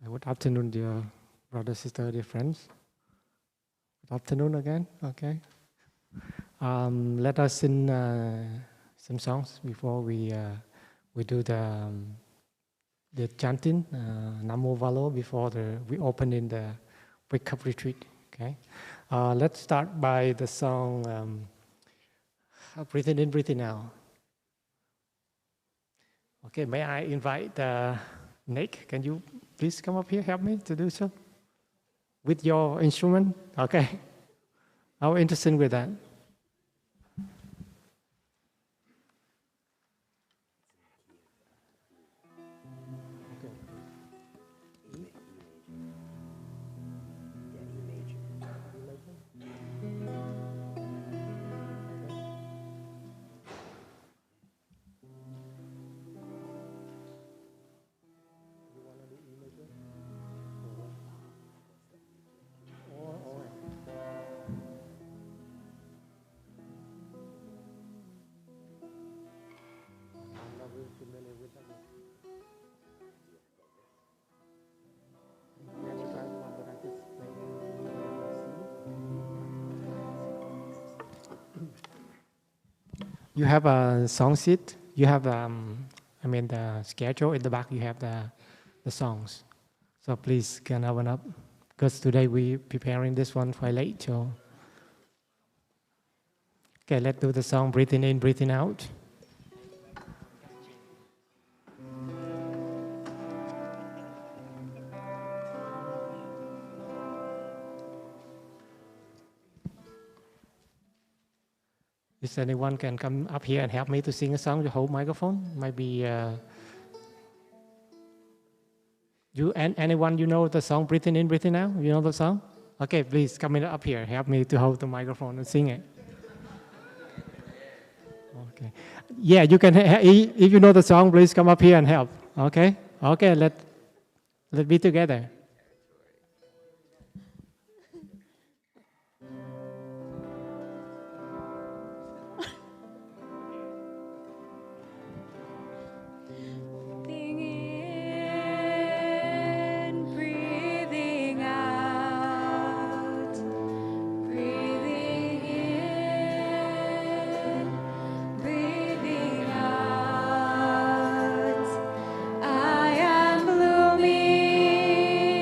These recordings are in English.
Good afternoon, dear brother, sister, dear friends. Good afternoon again. Okay. Let us sing some songs before we do the chanting Namo Valo before we open in the wake up retreat. Okay. Let's start by the song Breathing In, Breathing Out. Okay. May I invite Nick? Can you please come up here, help me to do so with your instrument? Okay. How interesting with that. You have a song sheet. You have the schedule in the back. You have the songs. So please can open up because today we preparing this one quite late. So okay, let's do the song breathing in, breathing out. If anyone can come up here and help me to sing a song, to hold microphone, maybe you and anyone you know the song breathing in, breathing out. You know the song? Okay, please come in up here, help me to hold the microphone and sing it. Okay, yeah, you can. If you know the song, please come up here and help. Okay, okay, let's be together. Breathing in, breathing out. Breathing in, breathing out. I am blooming.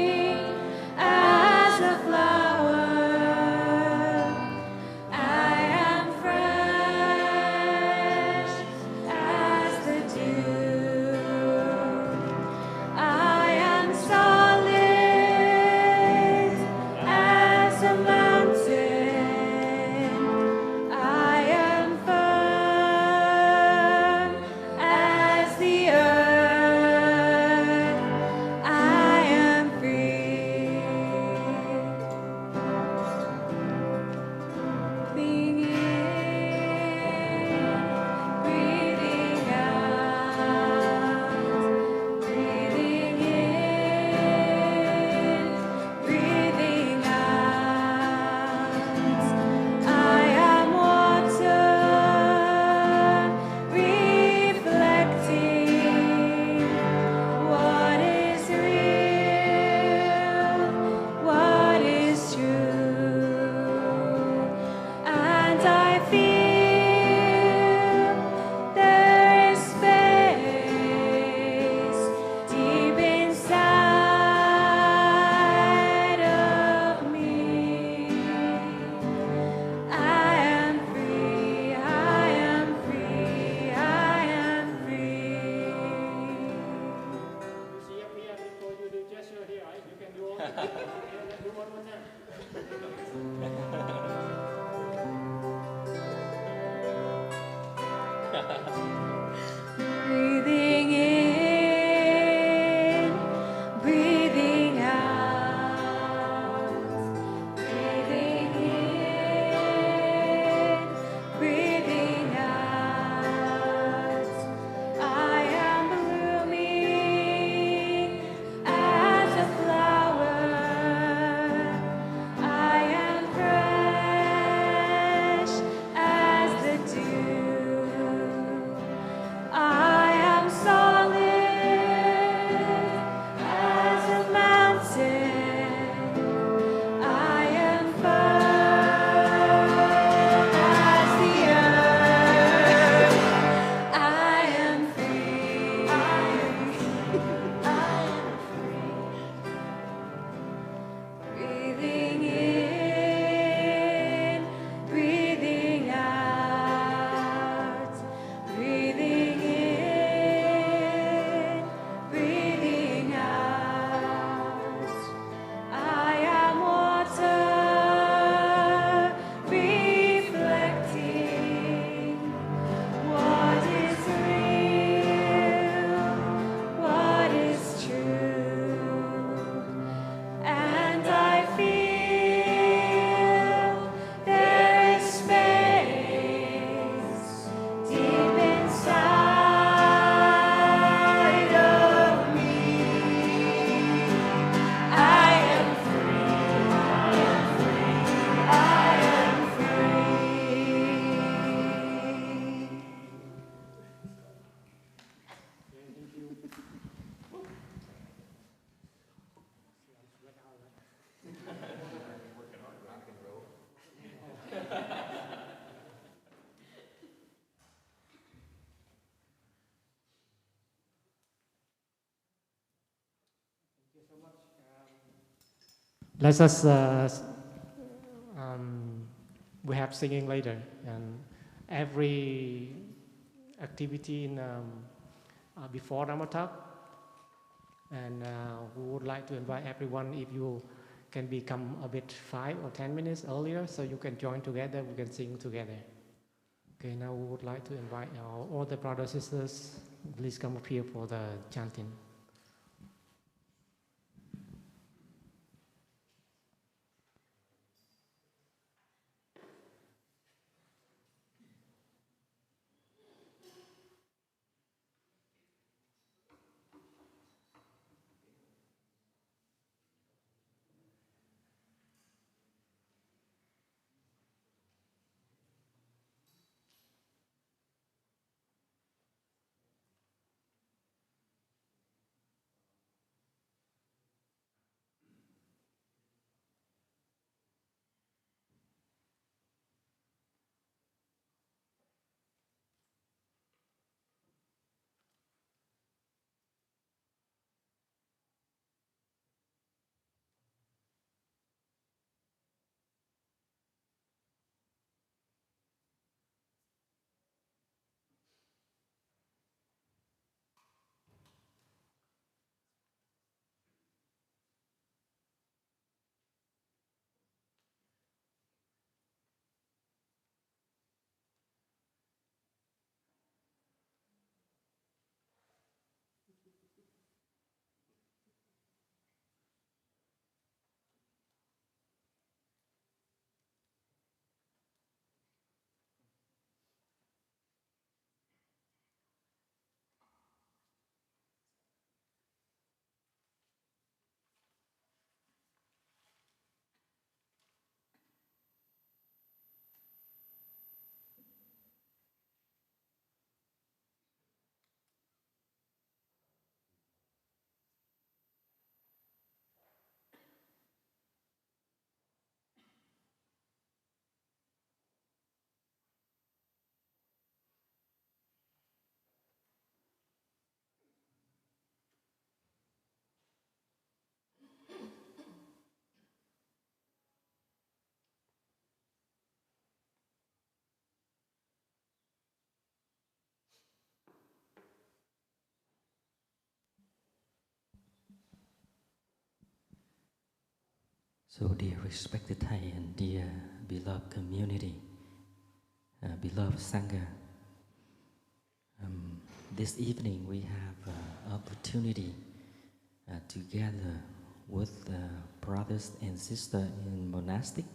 Let us, we have singing later, and every activity in, before Dhamma talk, and we would like to invite everyone, if you can become a bit 5 or 10 minutes earlier, so you can join together, we can sing together. Okay, now we would like to invite all the brothers and sisters, please come up here for the chanting. So, dear respected Thai and dear beloved community, beloved Sangha, this evening we have opportunity together with brothers and sisters in monastic.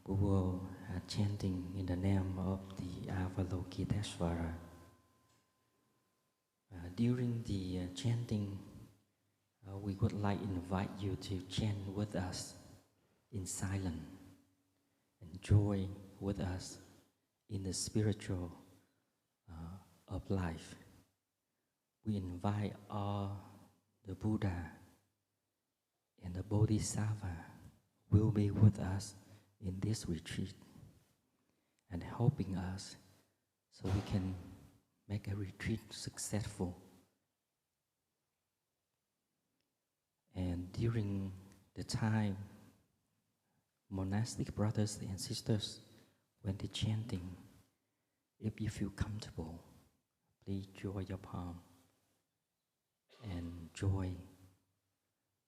We will chanting in the name of the Avalokiteshvara. During the chanting, we would like to invite you to chant with us in silence, enjoy with us in the spiritual of life. We invite all the Buddha and the Bodhisattva will be with us in this retreat and helping us so we can make a retreat successful. And during the time, monastic brothers and sisters, when they're chanting, if you feel comfortable, please draw your palm and join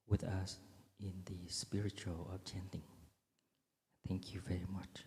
with us in the spiritual of chanting. Thank you very much.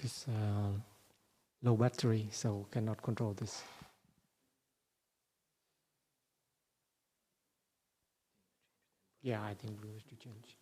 It's low battery, so cannot control this. Yeah, I think we wish to change.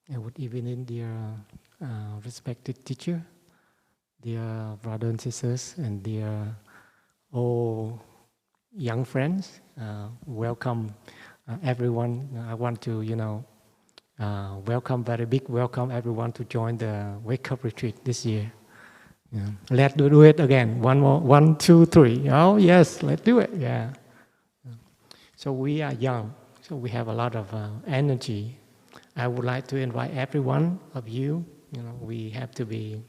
Good evening, dear respected teacher, dear brothers and sisters, and dear all young friends. Welcome everyone. I want to, welcome, very big welcome everyone to join the Wake Up Retreat this year. Yeah. Let's do it again. One more, 1, 2, 3. Oh yes, let's do it. Yeah. So we are young, so we have a lot of energy. I would like to invite every one of you. We have to be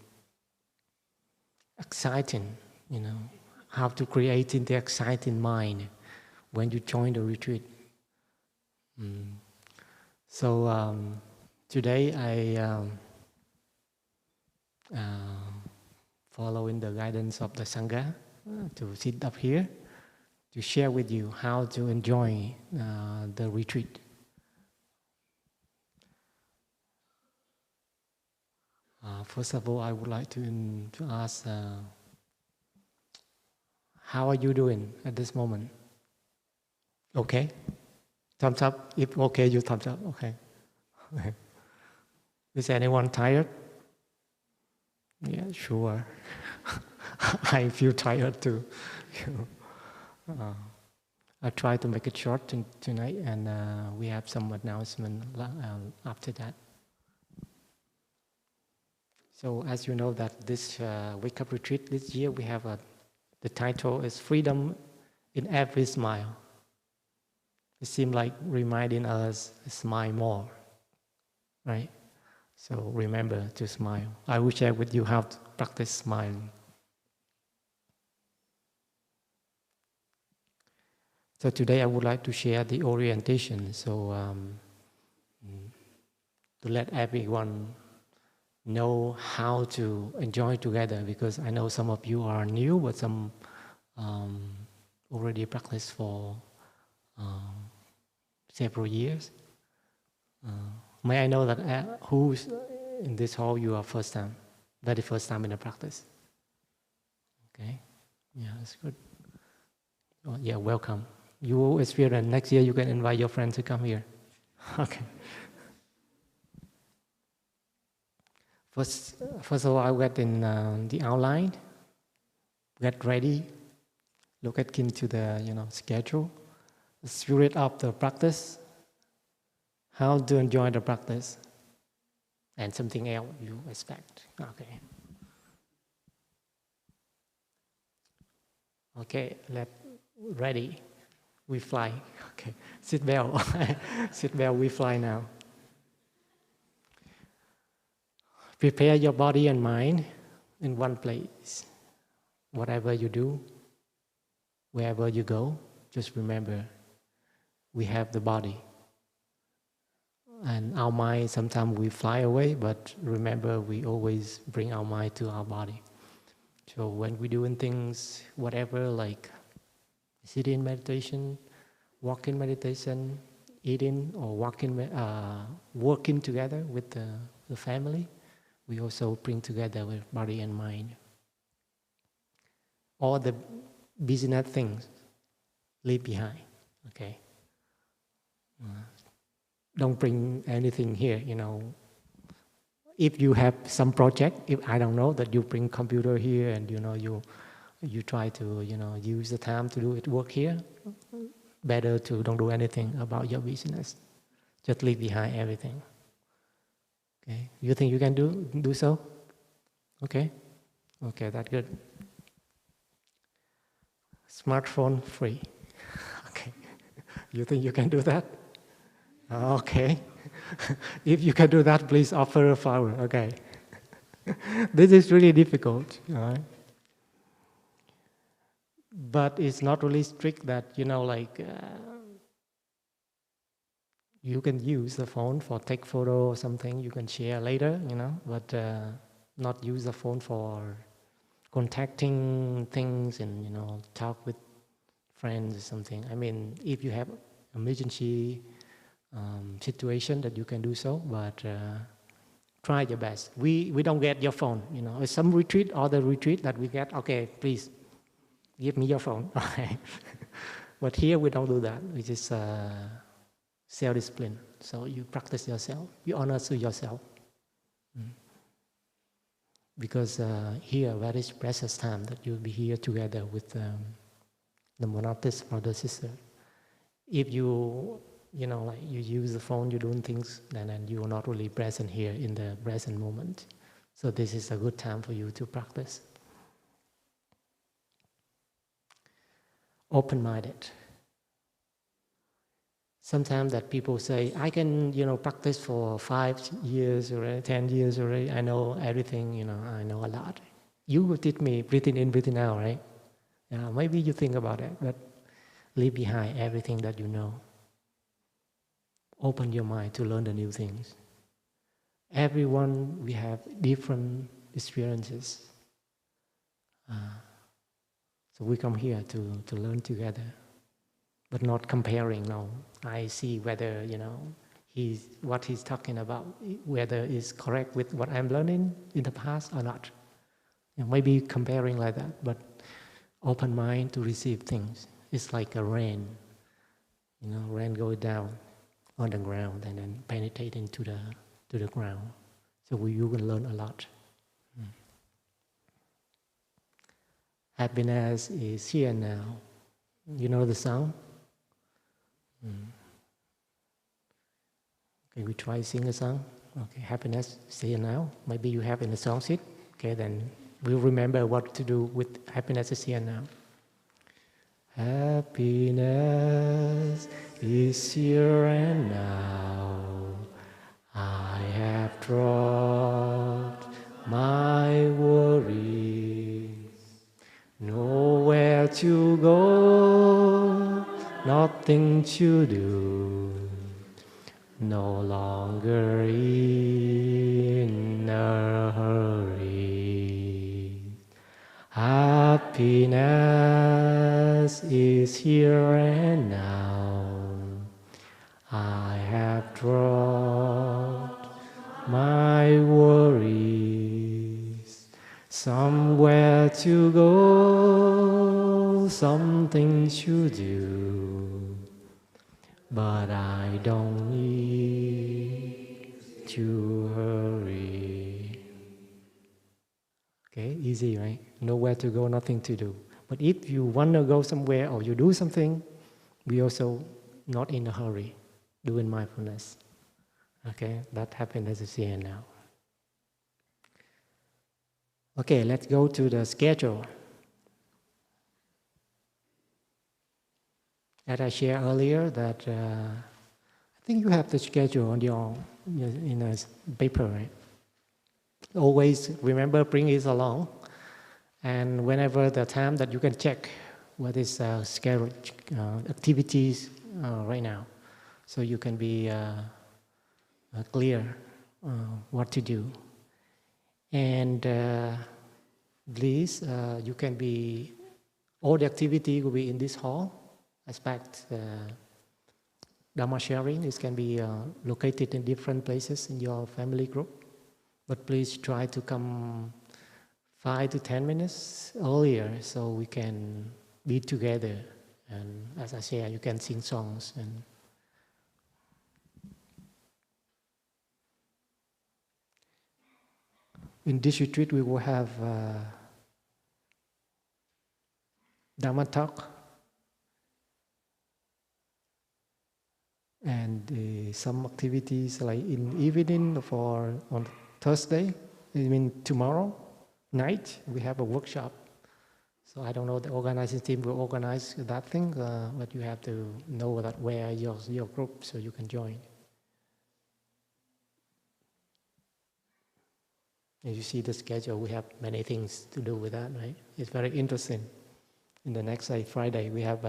exciting. How to create the exciting mind when you join the retreat. So today I, following the guidance of the Sangha, to sit up here to share with you how to enjoy the retreat. First of all, I would like to ask, how are you doing at this moment? Okay? Thumbs up. If okay, you thumbs up. Okay. Is anyone tired? Yeah, sure. I feel tired too. I try to make it short tonight, and we have some announcement after that. So as you know that this Wake Up Retreat this year, we have the title is Freedom in Every Smile. It seems like reminding us to smile more, right? So remember to smile. I will share with you how to practice smiling. So today I would like to share the orientation. So to let everyone know how to enjoy together, because I know some of you are new, but some already practice for several years. May I know that who's in this hall you are very first time in the practice? Okay, yeah, that's good. Oh, yeah, welcome. You will experience next year. You can invite your friends to come here. Okay. First of all, I get in the outline, get ready, look into the schedule, the spirit of the practice, how to enjoy the practice, and something else you expect. Okay. Okay, ready. We fly. Okay, sit belt. Sit belt, we fly now. Prepare your body and mind in one place. Whatever you do, wherever you go, just remember we have the body. And our mind, sometimes we fly away, but remember we always bring our mind to our body. So when we're doing things, whatever, like sitting meditation, walking meditation, eating or working together with the family, we also bring together with body and mind. All the business things leave behind, okay? Don't bring anything here, If you have some project, if I don't know that you bring computer here and you try to use the time to do it work here, better to don't do anything about your business. Just leave behind everything. Okay, you think you can do so? Okay, that's good. Smartphone free. Okay, you think you can do that? Okay. If you can do that, please offer a flower. Okay. This is really difficult, right? But it's not really strict that you can use the phone for take photo or something you can share later, but not use the phone for contacting things and talk with friends or something. I mean, if you have emergency situation that you can do so, but try your best. We don't get your phone, some retreat, other retreat that we get, okay, please give me your phone. But here we don't do that. We just self-discipline. So you practice yourself, be honest with yourself. Because here, very precious time that you'll be here together with the monastics, brother, sister. If you you use the phone, you're doing things, and you're not really present here in the present moment. So this is a good time for you to practice. Open-minded. Sometimes that people say, I can, practice for 5 years or 10 years already. I know everything, I know a lot. You teach me breathing in, breathing out, right? Yeah, maybe you think about it, but leave behind everything that you know. Open your mind to learn the new things. Everyone, we have different experiences. So we come here to learn together, but not comparing, no. I see whether, what he's talking about, whether it's correct with what I'm learning in the past or not. Maybe comparing like that, but open mind to receive things. It's like a rain, rain goes down on the ground and then penetrating to the ground. So you can learn a lot. Happiness is here now. You know the song? Okay, we try to sing a song. Okay, happiness is here now. Maybe you have in the song sheet. Okay, then we'll remember what to do with happiness is here now. Happiness is here and now. I have dropped my worries. Nowhere to go, nothing to do. no longer in a hurry. Happiness is here and now. I have dropped my worries. Somewhere to go, something to do. But I don't need to hurry. Okay, easy, right? Nowhere to go, nothing to do. But if you want to go somewhere or you do something, we also not in a hurry, doing mindfulness. Okay, that happiness is here now. Okay, let's go to the schedule. As I shared earlier, that I think you have the schedule on your in a paper, right? Always remember, bring it along, and whenever the time that you can check what is scheduled activities right now, so you can be clear what to do. And please, you can be, all the activity will be in this hall. Expect Dharma sharing. It can be located in different places in your family group. But please try to come 5 to 10 minutes earlier so we can be together. And as I say, you can sing songs. And in this retreat, we will have Dharma talk and some activities like in evening for on Thursday, I mean tomorrow night, we have a workshop. So I don't know, the organizing team will organize that thing, but you have to know that where your group so you can join. As you see the schedule, we have many things to do with that, right? It's very interesting. In the next Friday, we have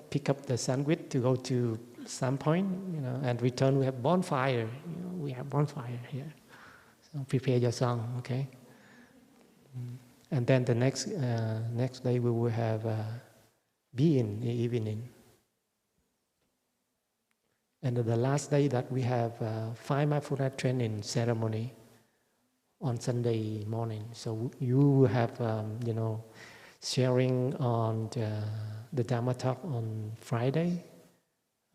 pick up the sandwich to go to some point, and return. We have bonfire. We have bonfire here. So prepare your song, okay? And then the next day we will have be in the evening. And the last day that we have 5 mindfulness training ceremony on Sunday morning. So you have sharing on the Dharma talk on Friday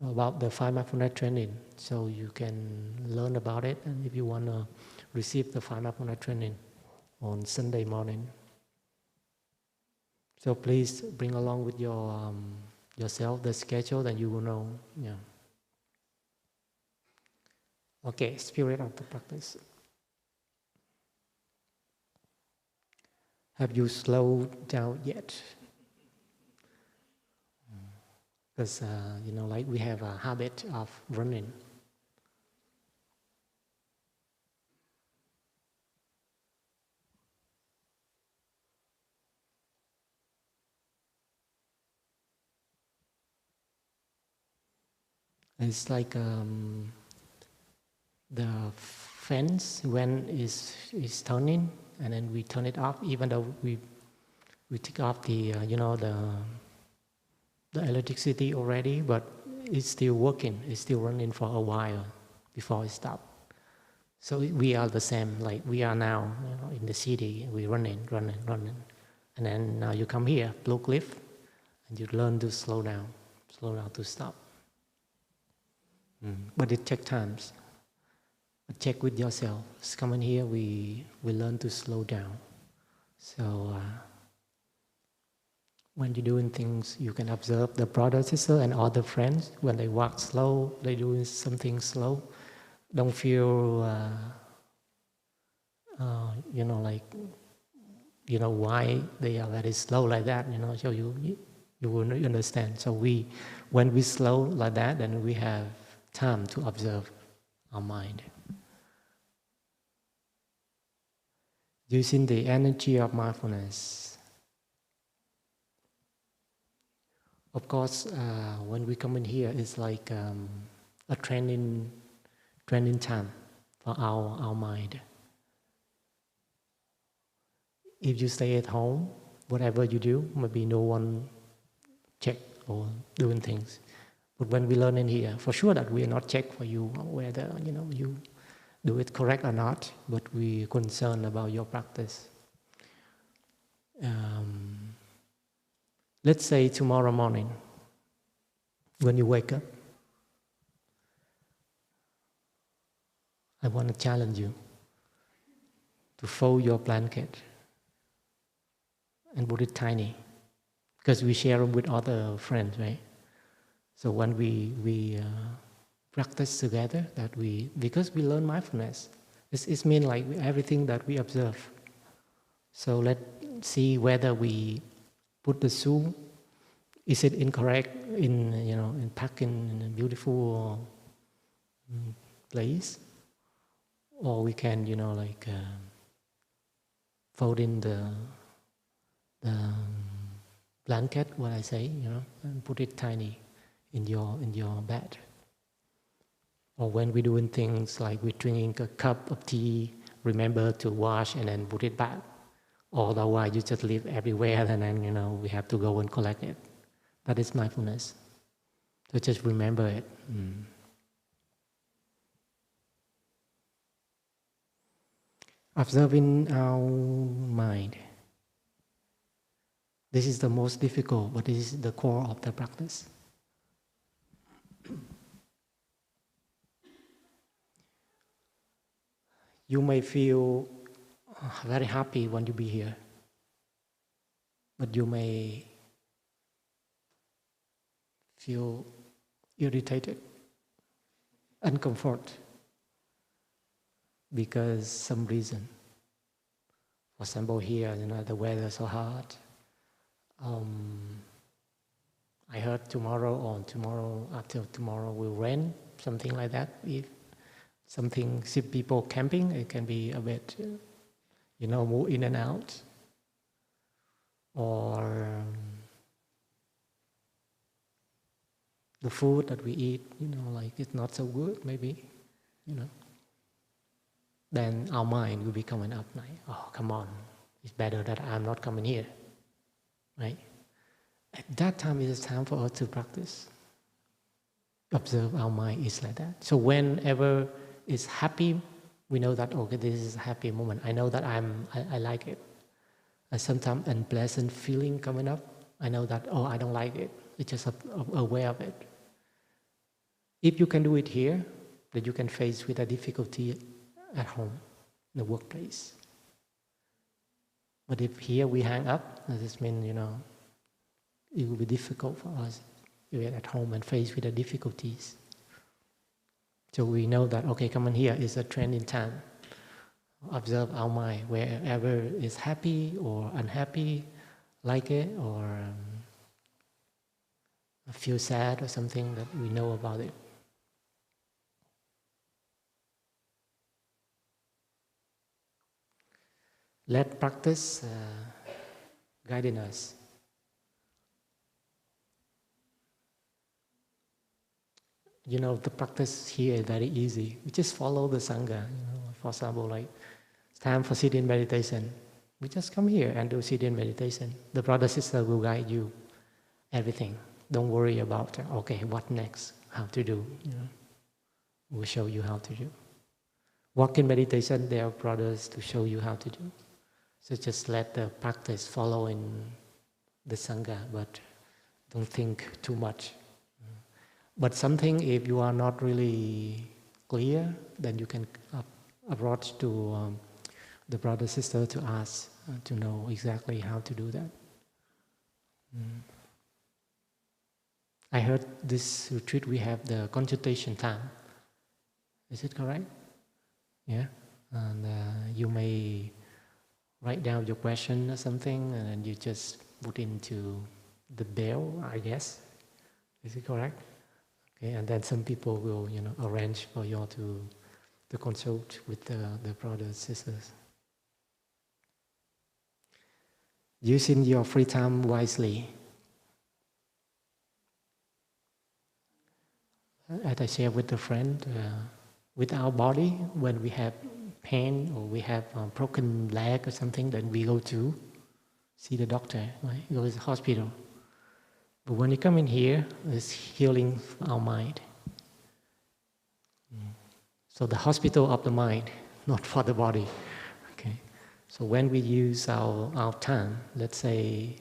about the 5 mindfulness training, so you can learn about it. And if you want to receive the 5 mindfulness training on Sunday morning, so please bring along with your yourself the schedule, that you will know. Yeah. Okay, spirit of the practice. Have you slowed down yet? Because, like we have a habit of running. It's like the fence when is turning, and then we turn it off, even though we take off the the electricity already, but it's still working. It's still running for a while before it stops. So we are the same. Like we are now, in the city, we running, and then now you come here, Blue Cliff, and you learn to slow down to stop. But it takes time. But check with yourself. Coming here, we learn to slow down. So when you're doing things, you can observe the brother, sister, and other friends. When they walk slow, they doing something slow. Don't feel, why they are very slow like that. So you will understand. So when we slow like that, then we have time to observe our mind. Using the energy of mindfulness. Of course, when we come in here, it's like a training time for our mind. If you stay at home, whatever you do, maybe no one check or doing things. But when we learn in here, for sure that we are not check for you whether you do it correct or not, but we concerned about your practice. Let's say tomorrow morning, when you wake up, I want to challenge you to fold your blanket and put it tiny, because we share them with other friends, right? So when we practice together, because we learn mindfulness, it's mean like everything that we observe. So let's see whether we put the shoe, is it incorrect in packing in a beautiful place, or we can fold in the blanket, what I say, and put it tiny in your bed. Or when we're doing things like we're drinking a cup of tea, remember to wash and then put it back. Otherwise, you just leave everywhere, and then we have to go and collect it. That is mindfulness. So just remember it. Observing our mind. This is the most difficult, but this is the core of the practice. You may feel very happy when you be here, but you may feel irritated, uncomfort, because some reason. For example, here, the weather is so hot. I heard tomorrow or tomorrow after tomorrow will rain, something like that. If something, see people camping, it can be a bit, move in and out. Or the food that we eat, it's not so good, maybe, Then our mind will be coming up like, oh, come on, it's better that I'm not coming here, right? At that time, it is time for us to practice. Observe our mind is like that. So whenever it's happy, we know that, okay, this is a happy moment. I know that I like it. And sometimes unpleasant feeling coming up, I know that, oh, I don't like it. It's just aware of it. If you can do it here, then you can face with a difficulty at home, in the workplace. But if here we hang up, this means, it will be difficult for us to be at home and face with the difficulties. So we know that, okay, coming here is a training time. Observe our mind, wherever is happy or unhappy, like it, or feel sad or something, that we know about it. Let practice guiding us. The practice here is very easy. We just follow the Sangha. For example, like it's time for sit-in meditation. We just come here and do sit-in meditation. The brother sister will guide you everything. Don't worry about, okay, what next, how to do. We'll show you how to do. Walk-in meditation, there are brothers to show you how to do. So just let the practice follow in the Sangha, but don't think too much. But something, if you are not really clear, then you can approach to the brother sister to ask to know exactly how to do that. I heard this retreat we have the consultation time. Is it correct? Yeah. And you may write down your question or something, and then you just put into the bell, I guess. Is it correct? Okay, and then some people will, arrange for you to consult with the brothers, sisters. Using your free time wisely. as I share with a friend, with our body, when we have pain or we have a broken leg or something, then we go to see the doctor, right? Go to the hospital. But when you come in here, it's healing our mind. So the hospital of the mind, not for the body. Okay. So when we use our time, let's say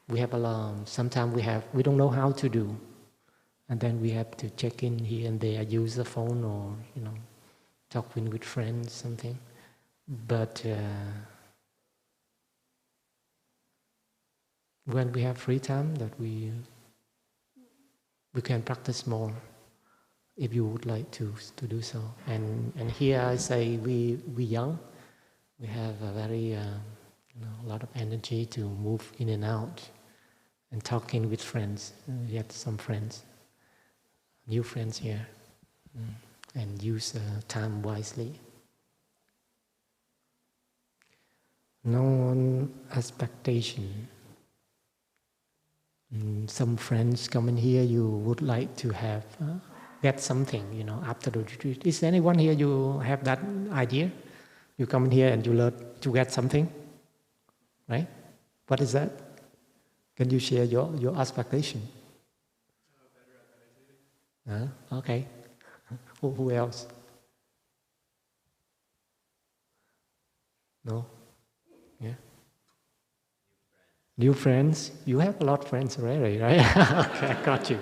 we have alarm, sometimes we don't know how to do. And then we have to check in here and there, use the phone or, talking with friends, something. But when we have free time, that we can practice more, if you would like to do so. And here I say we young, we have a very a lot of energy to move in and out, and talking with friends. We have some friends, new friends here, and use time wisely. Non-expectation. Some friends come in here, you would like to have get something, after the retreat. Is there anyone here you have that idea? You come in here and you learn to get something, right? What is that? Can you share your expectation? Okay. Who else? No? Yeah. New friends? You have a lot of friends already, right? Okay, I got you.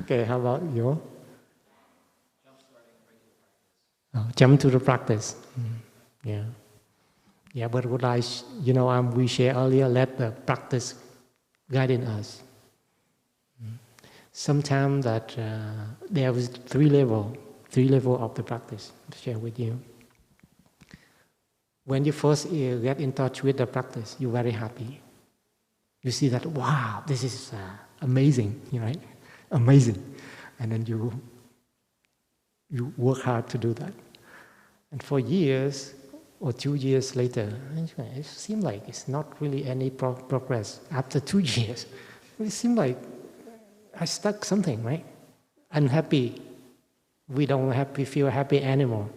Okay, how about you? Jump to the practice. Yeah. Yeah, but what we shared earlier, let the practice guiding us. Sometimes that there was three level of the practice to share with you. When you first get in touch with the practice, you're very happy. You see that, wow, this is amazing, right? Amazing. And then you work hard to do that. And for years or 2 years later, it seems like it's not really any progress. After 2 years, it seems like I stuck something, right? Unhappy. We feel happy anymore.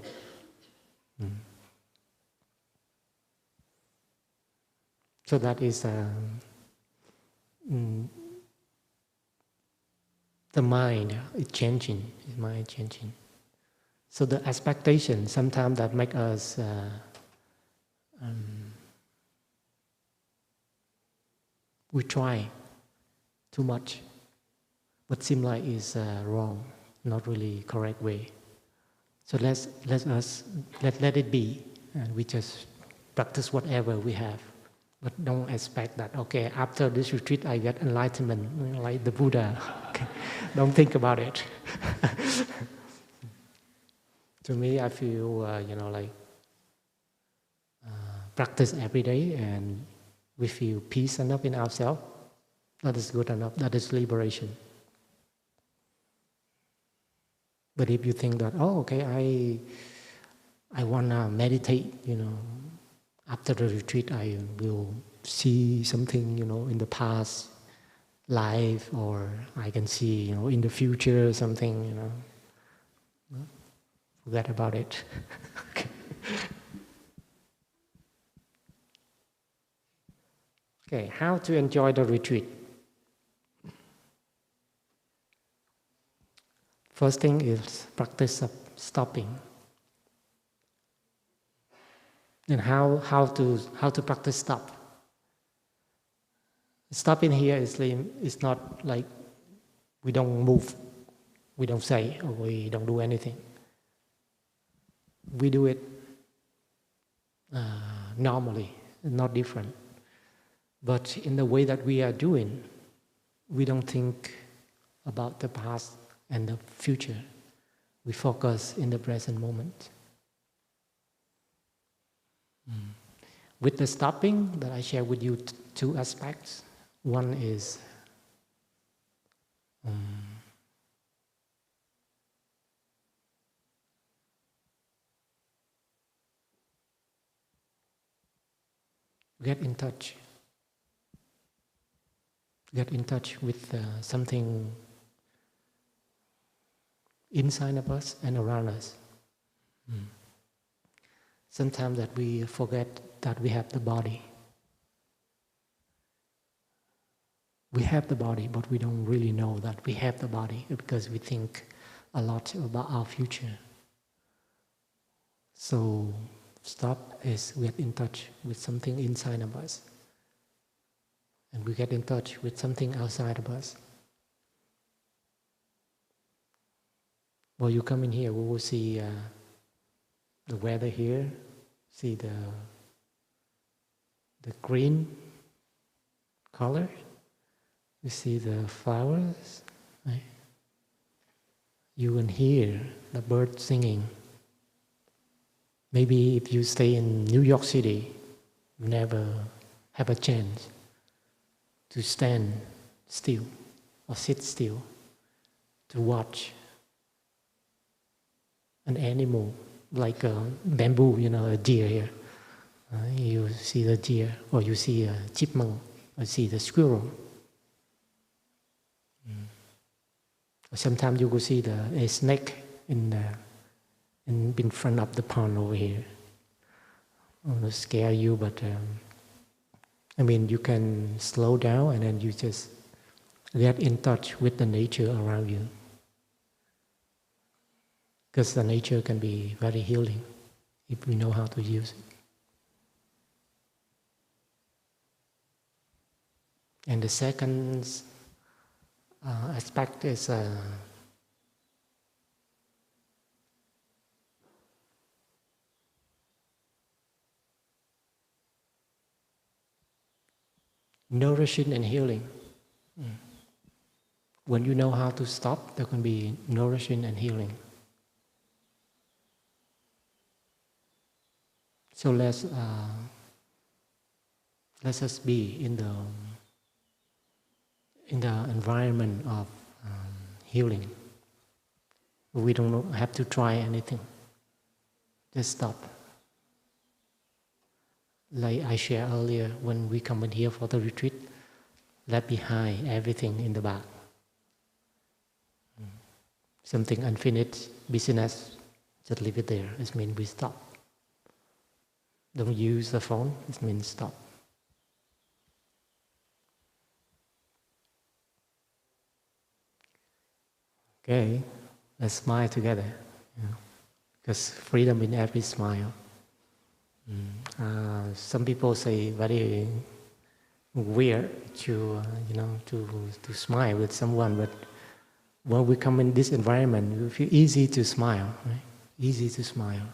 So that is the mind is changing. The mind changing. So the expectation sometimes that make us we try too much, but seem like is wrong, not really correct way. So let it be, and we just practice whatever we have. But don't expect that, okay, after this retreat I get enlightenment, like the Buddha. Okay. Don't think about it. To me, I feel, practice every day and we feel peace enough in ourselves. That is good enough. That is liberation. But if you think that, okay, I want to meditate, after the retreat I will see something, in the past life, or I can see, in the future something, Forget about it. Okay. Okay, how to enjoy the retreat? First thing is practice of stopping. And how to practice stop? Stopping here is not like we don't move, we don't say, or we don't do anything. We do it normally, not different. But in the way that we are doing, we don't think about the past and the future. We focus in the present moment. With the stopping that I share with you, two aspects. One is get in touch with something inside of us and around us. Sometimes that we forget that we have the body. We have the body, but we don't really know that we have the body because we think a lot about our future. So stop is we get in touch with something inside of us. And we get in touch with something outside of us. While you come in here, we will see the weather here, see the green color. You see the flowers, right? You can hear the birds singing. Maybe if you stay in New York City, you never have a chance to stand still or sit still to watch an animal like a bamboo, a deer here. You see the deer, or you see a chipmunk, or see the squirrel. Sometimes you will see a snake in front of the pond over here. I don't want to scare you, but you can slow down and then you just get in touch with the nature around you. Because the nature can be very healing if we know how to use it. And the second aspect is nourishing and healing. When you know how to stop, there can be nourishing and healing. So let's us be in the environment of healing. We don't have to try anything. Just stop. Like I shared earlier, when we come in here for the retreat, let behind everything in the back. Something unfinished business, just leave it there. It means we stop. Don't use the phone, it means stop. Okay, let's smile together. Because freedom in every smile. Some people say very weird to smile with someone, but when we come in this environment, we feel easy to smile, right? Easy to smile.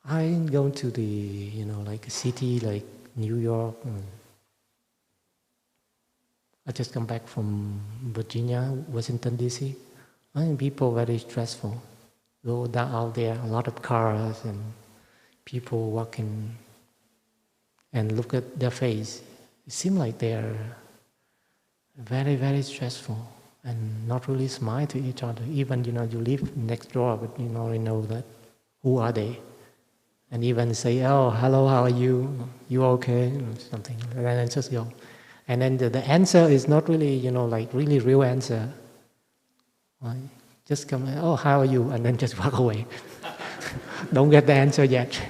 I go to the like a city like New York. I just come back from Virginia, Washington D.C. I think people very stressful. Go down out there, a lot of cars and people walking, and look at their face. It seems like they are very, very stressful and not really smile to each other. Even you live next door, but you already know that who are they, and even say, "Oh, hello, how are you? You okay?" Or something, and then just go. And then the answer is not really like really real answer. Right? Just come, "Oh, how are you?" and then just walk away. Don't get the answer yet.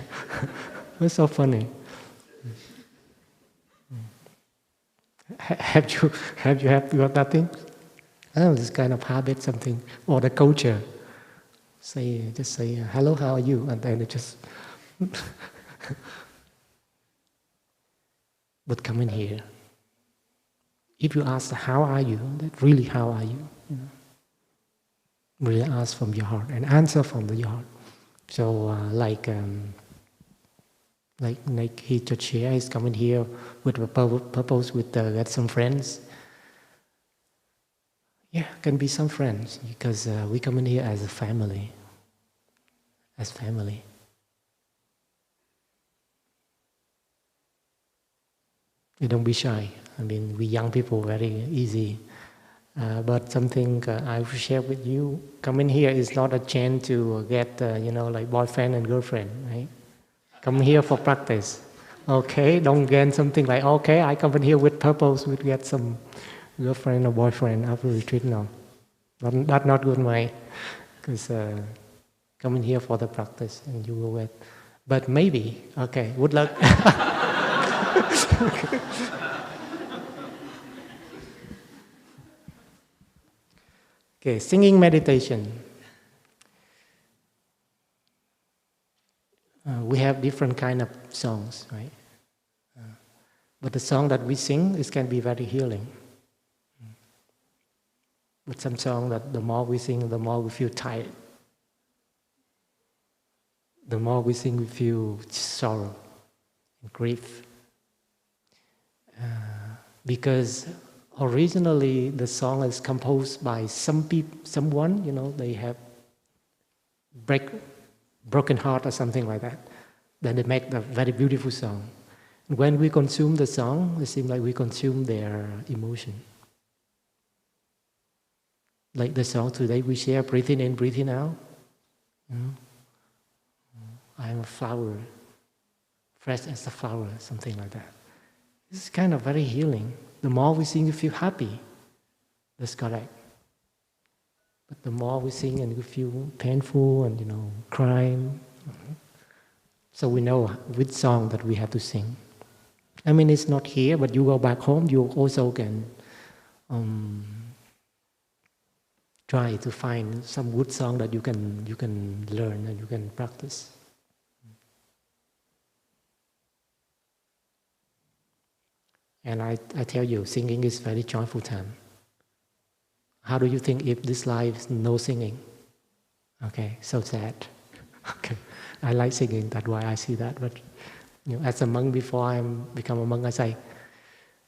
It's so funny. Have you got that thing? Oh, this kind of habit, something, or the culture. Just say, "Hello, how are you?" and then it just. But come in here. If you ask, "How are you?" that really, how are you? Really ask from your heart and answer from your heart. So, like he just shared, he's coming here with a purpose, with get some friends. Yeah, can be some friends because we come in here as a family. As family. You don't be shy. We young people very easy. But something I will share with you, coming here is not a chance to get, like boyfriend and girlfriend, right? Come here for practice. Okay, don't get something like, okay, I come in here with purpose, we get some girlfriend or boyfriend after retreat, no. That's not good, way, because coming here for the practice and you will wait. But maybe, okay, good luck. Okay, singing meditation. We have different kind of songs, right? But the song that we sing, it can be very healing. But some song that the more we sing, the more we feel tired. The more we sing, we feel sorrow and grief. Because originally the song is composed by someone, they have broken heart or something like that. Then they make a very beautiful song. And when we consume the song, it seems like we consume their emotion. Like the song today we share, breathing in, breathing out. I am a flower, fresh as a flower, something like that. It's kind of very healing. The more we sing, you feel happy. That's correct. But the more we sing and we feel painful and, crying, so we know which song that we have to sing. I mean, it's not here, but you go back home, you also can try to find some good song that you can learn and you can practice. And I tell you, singing is very joyful time. How do you think if this life is no singing? Okay, so sad. Okay, I like singing, that's why I see that. But as a monk, before I become a monk, I say,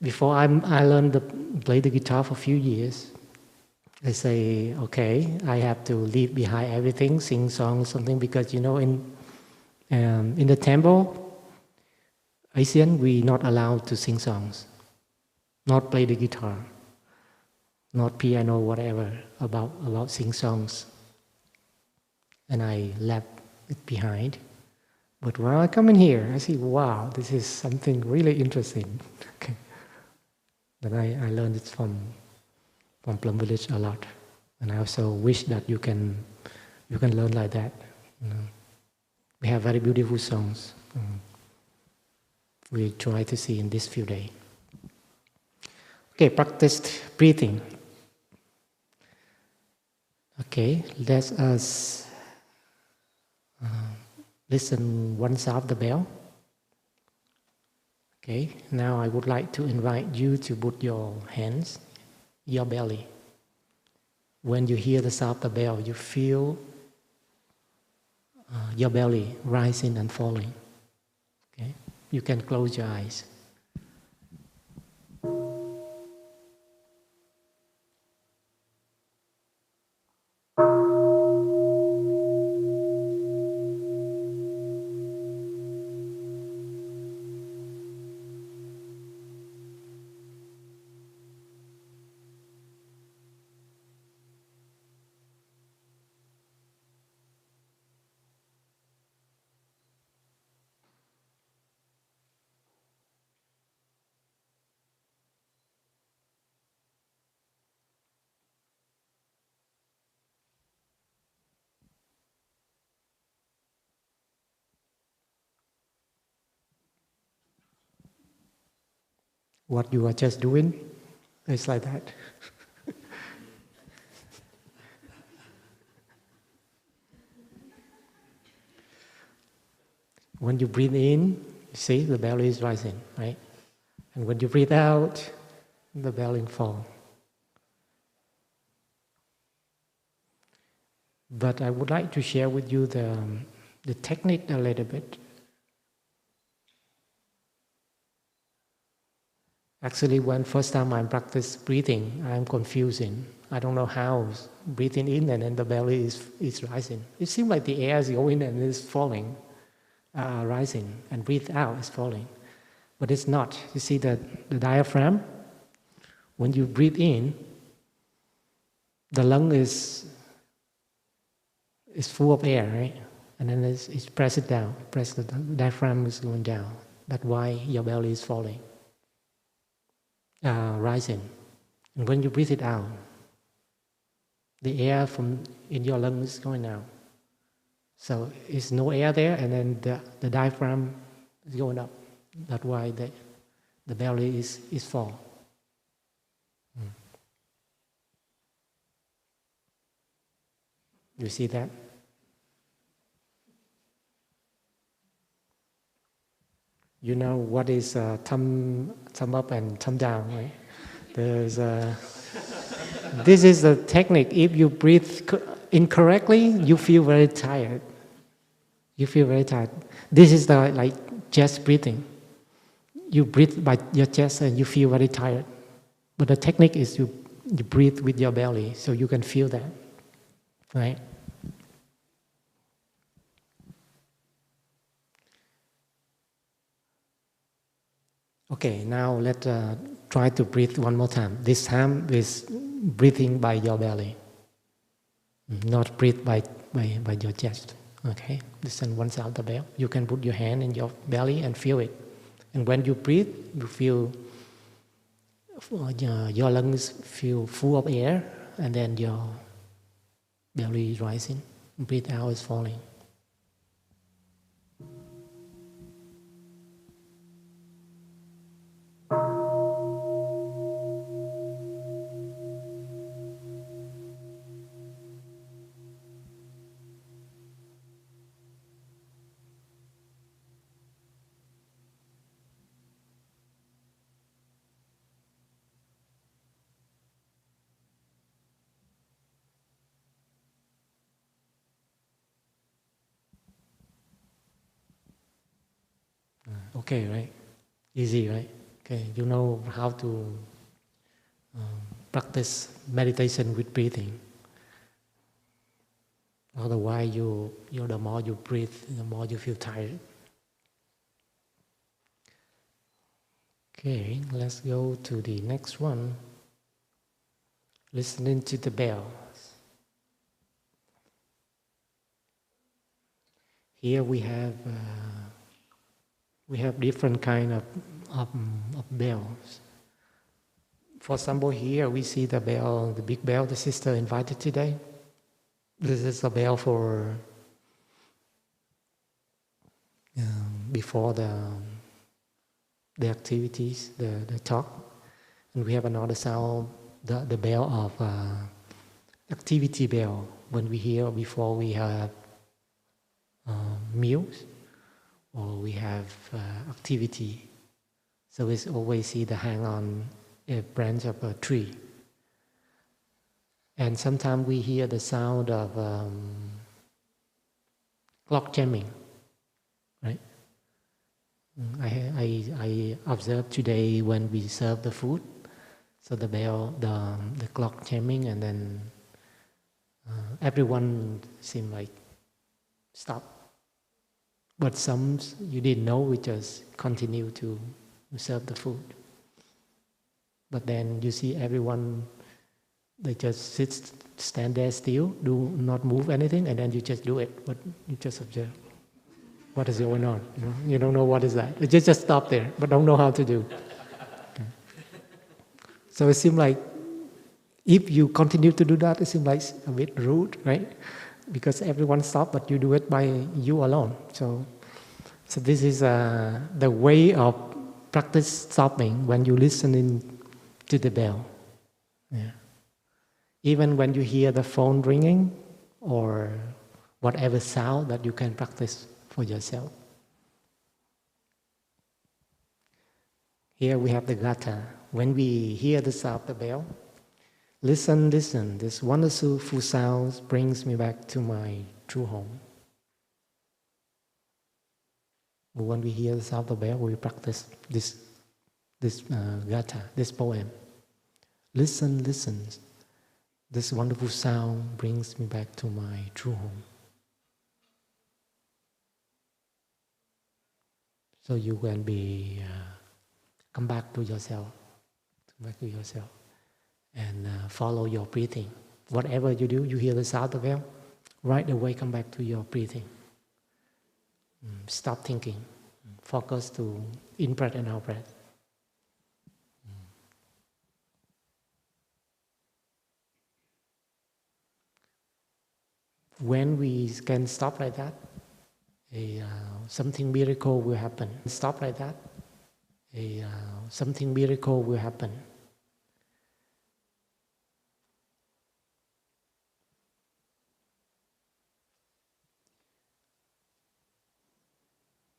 before I learned to play the guitar for a few years, I say, okay, I have to leave behind everything, sing songs, something, because in the temple, Asian, we not allowed to sing songs, not play the guitar, not piano, whatever, about sing songs. And I left it behind. But when I come in here, I see, wow, this is something really interesting. Okay. Then I learned it from Plum Village a lot. And I also wish that you can learn like that. We have very beautiful songs. We try to see in this few days. Okay, practice breathing. Okay, let us listen one sound of the bell. Okay, now I would like to invite you to put your hands, your belly. When you hear the sound of the bell, you feel your belly rising and falling. Okay, you can close your eyes. What you are just doing is like that. When you breathe in, you see the belly is rising, right? And when you breathe out, the belly falls. But I would like to share with you the technique a little bit. Actually, when first time I practice breathing, I'm confusing. I don't know how breathing in and then the belly is rising. It seems like the air is going and it's falling, rising, and breathe out is falling. But it's not. You see the diaphragm? When you breathe in, the lung is full of air, right? And then it's press it down. Press the diaphragm is going down. That's why your belly is falling. Rising. And when you breathe it out, the air from in your lungs is going out. So it's no air there, and then the diaphragm is going up. That's why the belly is full. You see that? You know what is thumb up and thumb down, right? There's this is the technique. If you breathe incorrectly, you feel very tired. You feel very tired. This is the like chest breathing. You breathe by your chest and you feel very tired. But the technique is you breathe with your belly, so you can feel that, right? Okay, now let's try to breathe one more time. This time is breathing by your belly, not breathe by your chest. Okay, listen once out the bell. You can put your hand in your belly and feel it. And when you breathe, you feel your lungs feel full of air, and then your belly is rising. Breathe out is falling. Okay, right? Easy, right? Okay, you know how to practice meditation with breathing. Otherwise, the more you breathe, the more you feel tired. Okay, let's go to the next one. Listening to the bells. Here we have different kind of bells. For example, here we see the bell, the big bell the sister invited today. This is a bell for before the activities, the talk. And we have another sound, the bell of activity bell, when we hear before we have meals or we have activity. So we always see the hang on a branch of a tree. And sometimes we hear the sound of clock jamming, right? I observed today when we serve the food, so the bell, the clock jamming, and then everyone seemed like stop. But some you didn't know, we just continue to serve the food. But then you see everyone, they just stand there still, do not move anything, and then you just do it. But you just observe. What is going on? You don't know what is that. You just stop there, but don't know how to do. Okay. So it seems like if you continue to do that, it seems like a bit rude, right? Because everyone stopped, but you do it by you alone. So this is the way of practice stopping when you listening to the bell. Yeah. Even when you hear the phone ringing or whatever sound that you can practice for yourself. Here we have the gatha. When we hear the sound of the bell, listen, listen. This wonderful sound brings me back to my true home. When we hear the sound of the bell, we practice this gatha, this poem. Listen, listen. This wonderful sound brings me back to my true home. So you can be come back to yourself, and follow your breathing. Whatever you do, you hear the sound of bell, right away come back to your breathing. Stop thinking. Focus to in-breath and out-breath. When we can stop like that, something miracle will happen. Stop like that, something miracle will happen.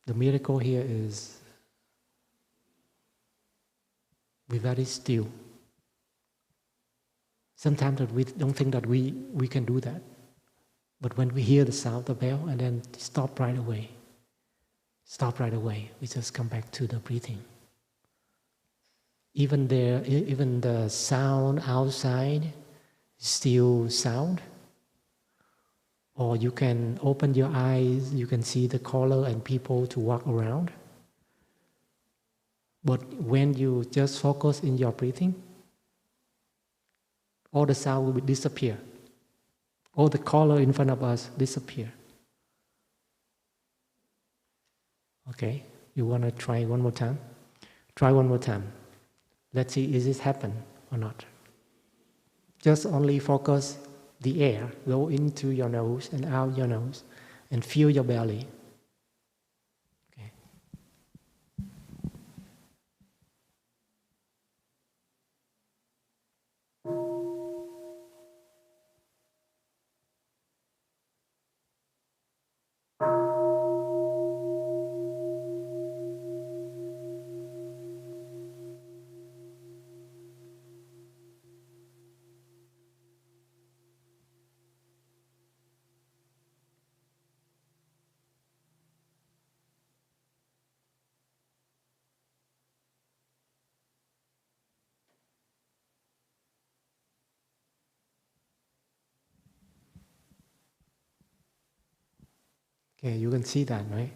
The miracle here is we're very still. Sometimes we don't think that we can do that. But when we hear the sound of the bell and then stop right away, we just come back to the breathing. Even the sound outside is still sound. Or you can open your eyes, you can see the color and people to walk around. But when you just focus in your breathing, all the sound will disappear. All the color in front of us disappear. Okay, you want to try one more time? Try one more time. Let's see, is this happen or not? Just only focus the air, go into your nose and out your nose, and feel your belly. Okay. Okay, you can see that, right?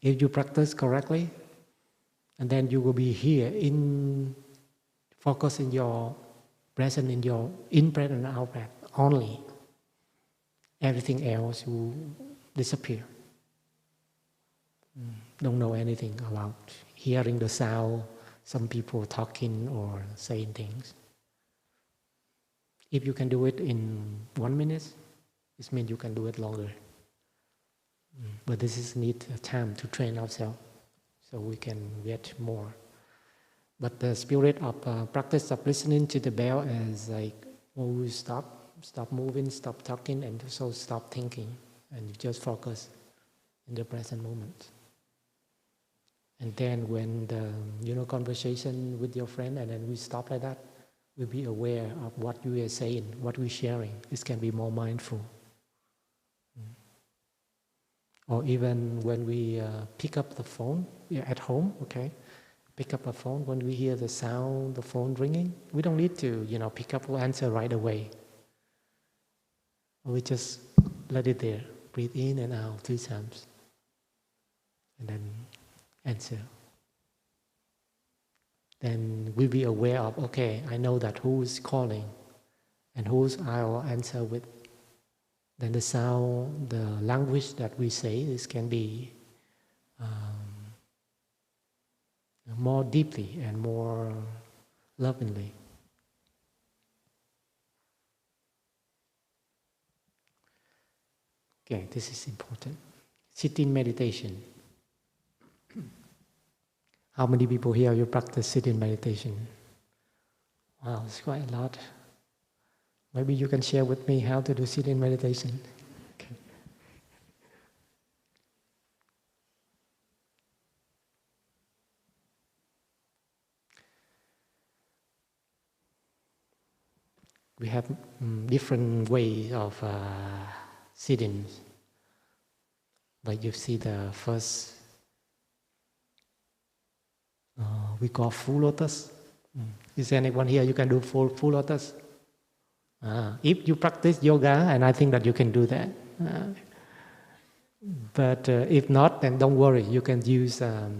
If you practice correctly, and then you will be here in focus in your present in your in-breath and out-breath only. Everything else will disappear. Don't know anything about hearing the sound, some people talking or saying things. If you can do it in 1 minute, it means you can do it longer. But this is need time to train ourselves so we can get more. But the spirit of practice of listening to the bell is like, when we stop moving, stop talking, and so stop thinking, and you just focus in the present moment. And then when the conversation with your friend, and then we stop like that, we'll be aware of what you are saying, what we're sharing. This can be more mindful. Or even when we pick up the phone at home, okay? Pick up a phone, when we hear the sound, the phone ringing, we don't need to, pick up or answer right away. We just let it there, breathe in and out 3 times, and then answer. Then we'll be aware of, okay, I know that who is calling and who's I'll answer with. Then the sound, the language that we say, this can be more deeply and more lovingly. Okay, this is important. Sitting meditation. How many people here you practice sitting meditation? Wow, it's quite a lot. Maybe you can share with me how to do sitting meditation. Okay. We have different ways of sitting. Like you see the first, we call full lotus. Is there anyone here you can do full lotus? If you practice yoga, and I think that you can do that. But if not, then don't worry. You can use a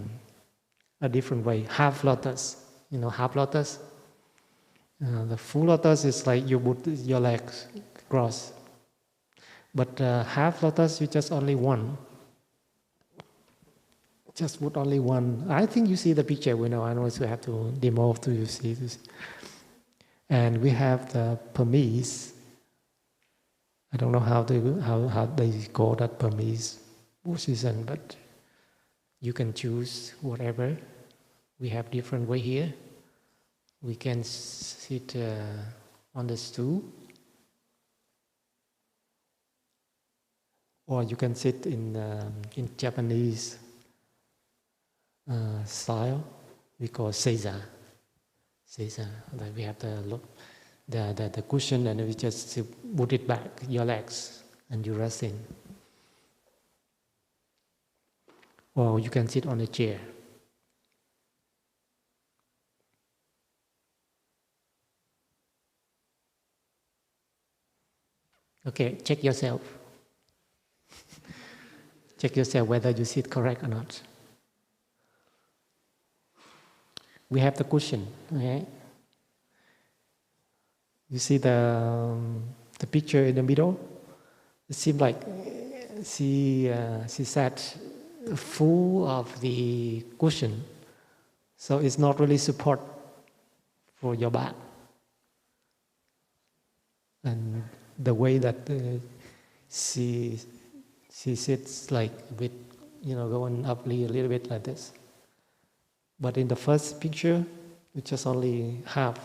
different way. Half lotus. Half lotus. The full lotus is like you put your legs cross. But half lotus, you just only one. Just put only one. I think you see the picture. I know you have to demo to you see this. And we have the Burmese I don't know how they call that Burmese position, but you can choose whatever. We have different way here. We can sit on the stool, or you can sit in Japanese style. We call seiza. Seiza. Like we have the cushion, and we just put it back, your legs, and you rest in. Or you can sit on a chair. Okay, check yourself. Check yourself whether you sit correct or not. We have the cushion, okay? You see the picture in the middle? It seems like she sat full of the cushion, so it's not really support for your back. And the way that she sits like with, going up a little bit like this. But in the first picture, it's just only half.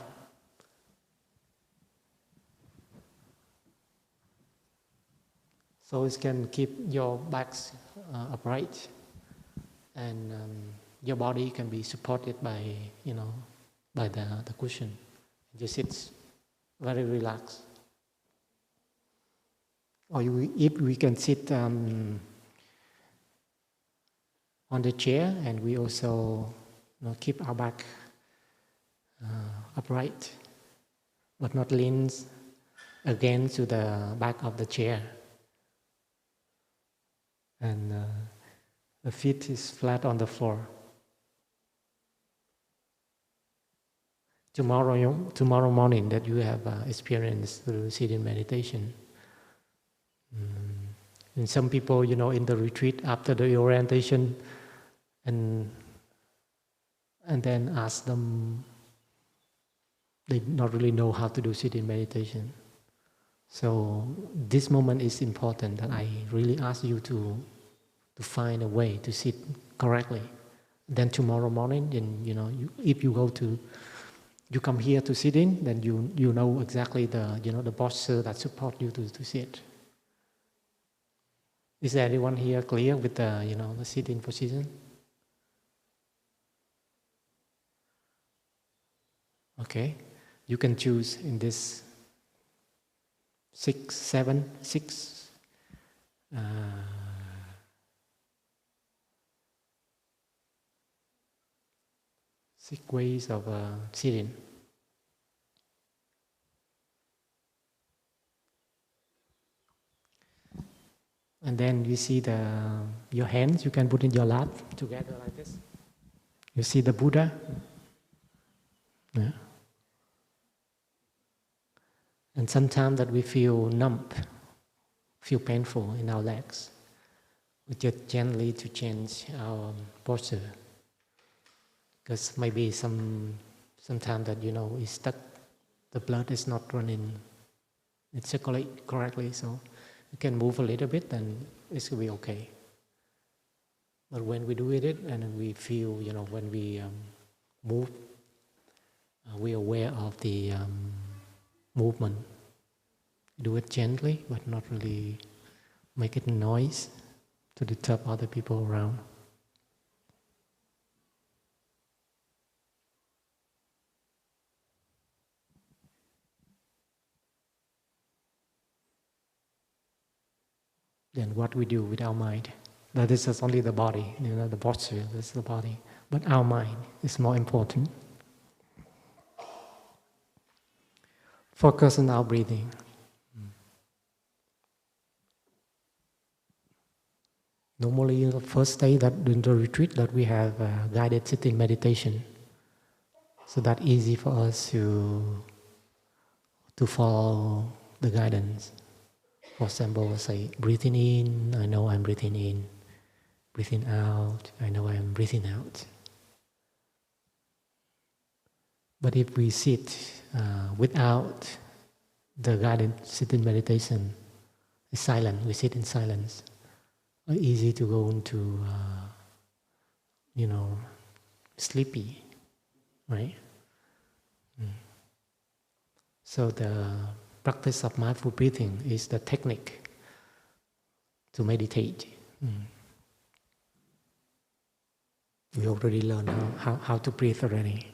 So it can keep your backs upright, and your body can be supported by, by the cushion. You sit very relaxed. Or if we can sit on the chair, and we also keep our back upright, but not lean against to the back of the chair. And the feet is flat on the floor. Tomorrow morning that you have experienced through sitting meditation. And some people, in the retreat after the orientation, and then ask them, they not really know how to do sitting meditation. So this moment is important, that I really ask you to find a way to sit correctly. Then tomorrow morning, then if you come here to sit in, then you know exactly the posture that support you to sit. Is everyone here clear with the sitting position? Okay, you can choose in this 6 ways of sitting. And then you see your hands, you can put in your lap together like this. You see the Buddha. Yeah. And sometimes that we feel numb, feel painful in our legs, we just gently to change our posture. Because maybe sometimes that it's stuck, the blood is not running, it circulates correctly, so you can move a little bit and it's going to be okay. But when we do it and we feel, when we move, we are aware of the movement. Do it gently, but not really make it noise to disturb other people around. Then what we do with our mind? That is just only the body, the posture, that's the body. But our mind is more important. Focus on our breathing. Normally, the first day that in the retreat that we have guided sitting meditation, so that easy for us to follow the guidance. For example, say breathing in, I know I'm breathing in. Breathing out, I know I'm breathing out. But if we sit without the guided sitting meditation, It's silent. We sit in silence. Easy to go into, sleepy, right? So the practice of mindful breathing is the technique to meditate. We already learned how to breathe already.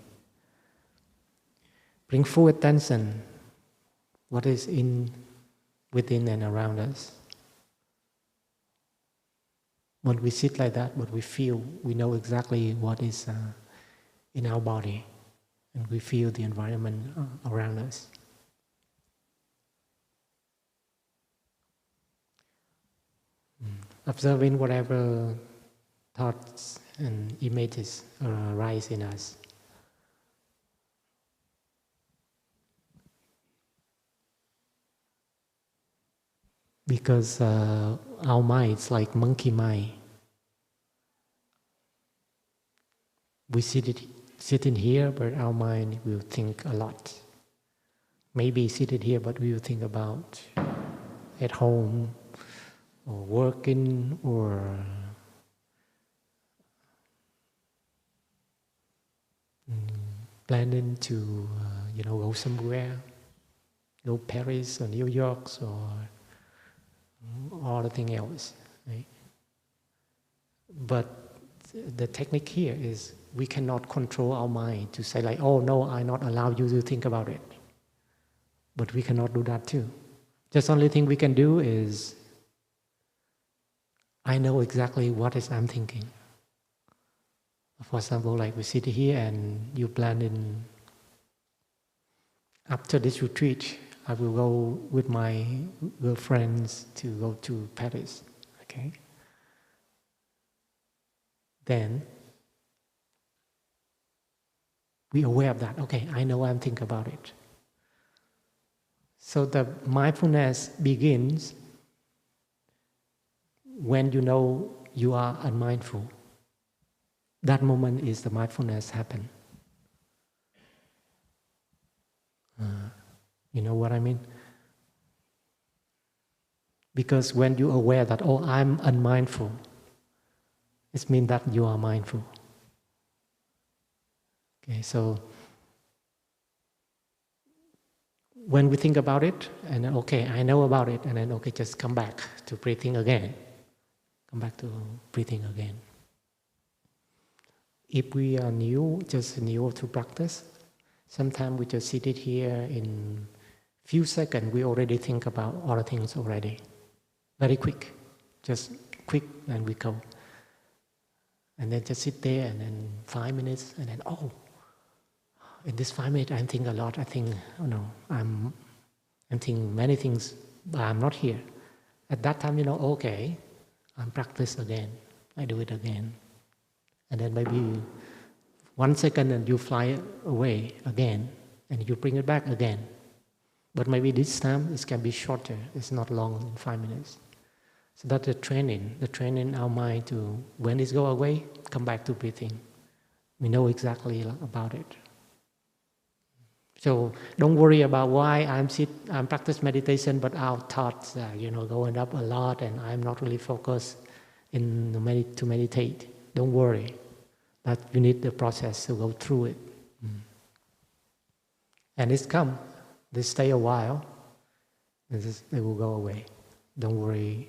Bring full attention what is within and around us. When we sit like that, what we feel, we know exactly what is in our body, and we feel the environment around us. Observing whatever thoughts and images arise in us. Because our mind is like monkey mind. We sit in here, but our mind will think a lot. Maybe seated here, but we will think about at home, or working, or planning to go somewhere, go Paris or New York or all the thing else, right? But the technique here is we cannot control our mind to say like, oh no, I not allow you to think about it. But we cannot do that too. Just only thing we can do is I know exactly what is I'm thinking. For example, like we sit here and you plan in, after this retreat, I will go with my girlfriends to go to Paris, okay? Then, we are aware of that. Okay, I know I'm thinking about it. So the mindfulness begins when you know you are unmindful. That moment is the mindfulness happen. You know what I mean? Because when you're aware that, oh, I'm unmindful, it means that you are mindful. Okay, so when we think about it, and then, okay, I know about it, and then, okay, just come back to breathing again. Come back to breathing again. If we are new to practice, sometimes we just sit it here in few seconds, we already think about all the things already. Very quick, just quick, and we go. And then just sit there, and then 5 minutes, and then, oh, in this 5 minutes, I'm thinking a lot. I think, oh no, I'm thinking many things, but I'm not here. At that time, okay, I'm practice again. I do it again. And then maybe 1 second and you fly away again, and you bring it back again. But maybe this time it can be shorter. It's not long, in 5 minutes. So that's the training our mind to, when it go away, come back to breathing. We know exactly about it. So don't worry about why I'm practice meditation, but our thoughts are, going up a lot, and I'm not really focused to meditate. Don't worry. But you need the process to go through it. And it's come. They stay a while, and they will go away. Don't worry.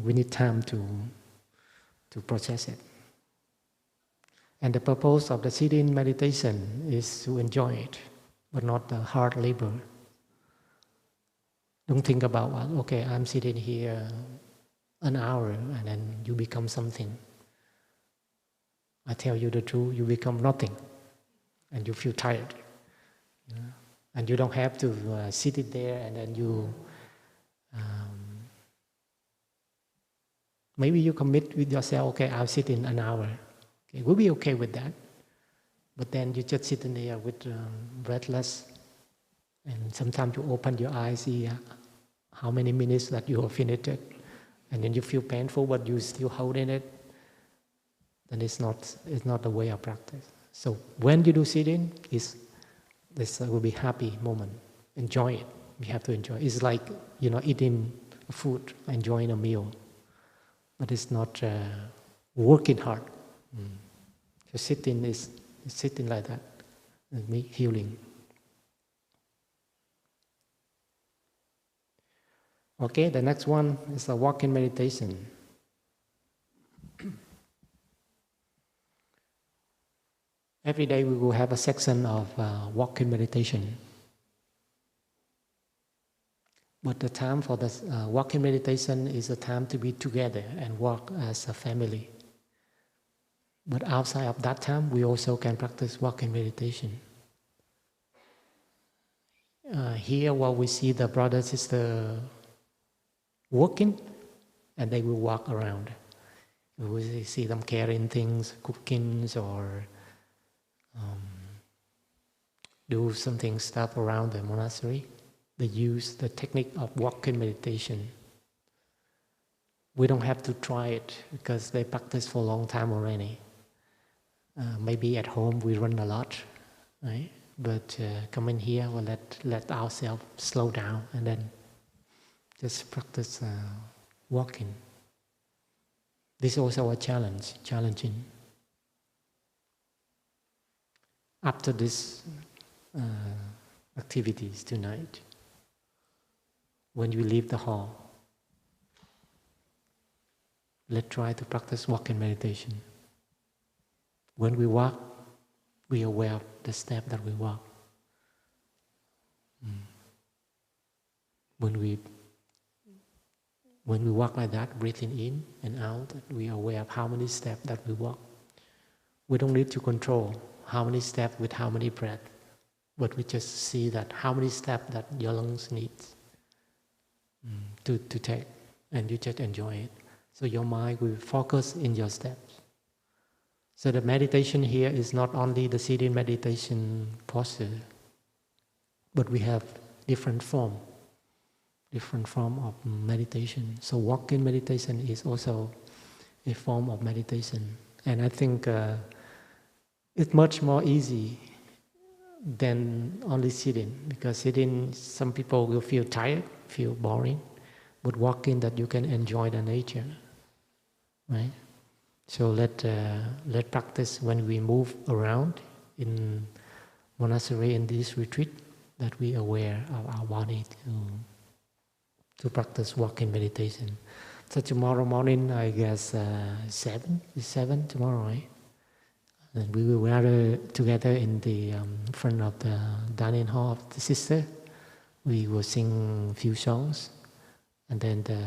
We need time to process it. And the purpose of the sitting meditation is to enjoy it, but not the hard labor. Don't think about, well, okay, I'm sitting here an hour, and then you become something. I tell you the truth, you become nothing, and you feel tired. And you don't have to sit it there, and then you maybe you commit with yourself, okay, I'll sit in an hour. Okay, we'll be okay with that. But then you just sit in there with breathless, and sometimes you open your eyes, see how many minutes that you have finished it, and then you feel painful, but you still holding it. Then it's not the way of practice. So when you do sitting, this will be happy moment. Enjoy it. We have to enjoy. It's like, eating food, enjoying a meal. But it's not working hard. Just sitting like that. And me healing. Okay, the next one is a walk-in meditation. Every day we will have a section of walk-in meditation. But the time for the walk-in meditation is a time to be together and work as a family. But outside of that time, we also can practice walk-in meditation. Here, what we see the brother sister working, and they will walk around. We see them carrying things, cooking, or do something stuff around the monastery. They use the technique of walk-in meditation. We don't have to try it because they practice for a long time already. Maybe at home we run a lot, right? But coming here, we'll let ourselves slow down and then just practice walking. This is also a challenging. After this activities tonight, when you leave the hall, let's try to practice walk-in meditation. When we walk, we are aware of the step that we walk. When we walk like that, breathing in and out, we are aware of how many steps that we walk. We don't need to control how many steps with how many breaths, but we just see that how many steps that your lungs need to take, and you just enjoy it. So your mind will focus in your steps. So the meditation here is not only the sitting meditation posture, but we have different form of meditation. So walk-in meditation is also a form of meditation. And I think it's much more easy than only sitting, because sitting, some people will feel tired, feel boring, but walking that you can enjoy the nature, right? So let practice when we move around in monastery in this retreat, that we are aware of our body to practice walk-in meditation. So tomorrow morning, I guess 7 tomorrow, right? And we will gather together in the front of the dining hall of the sister. We will sing a few songs, and then the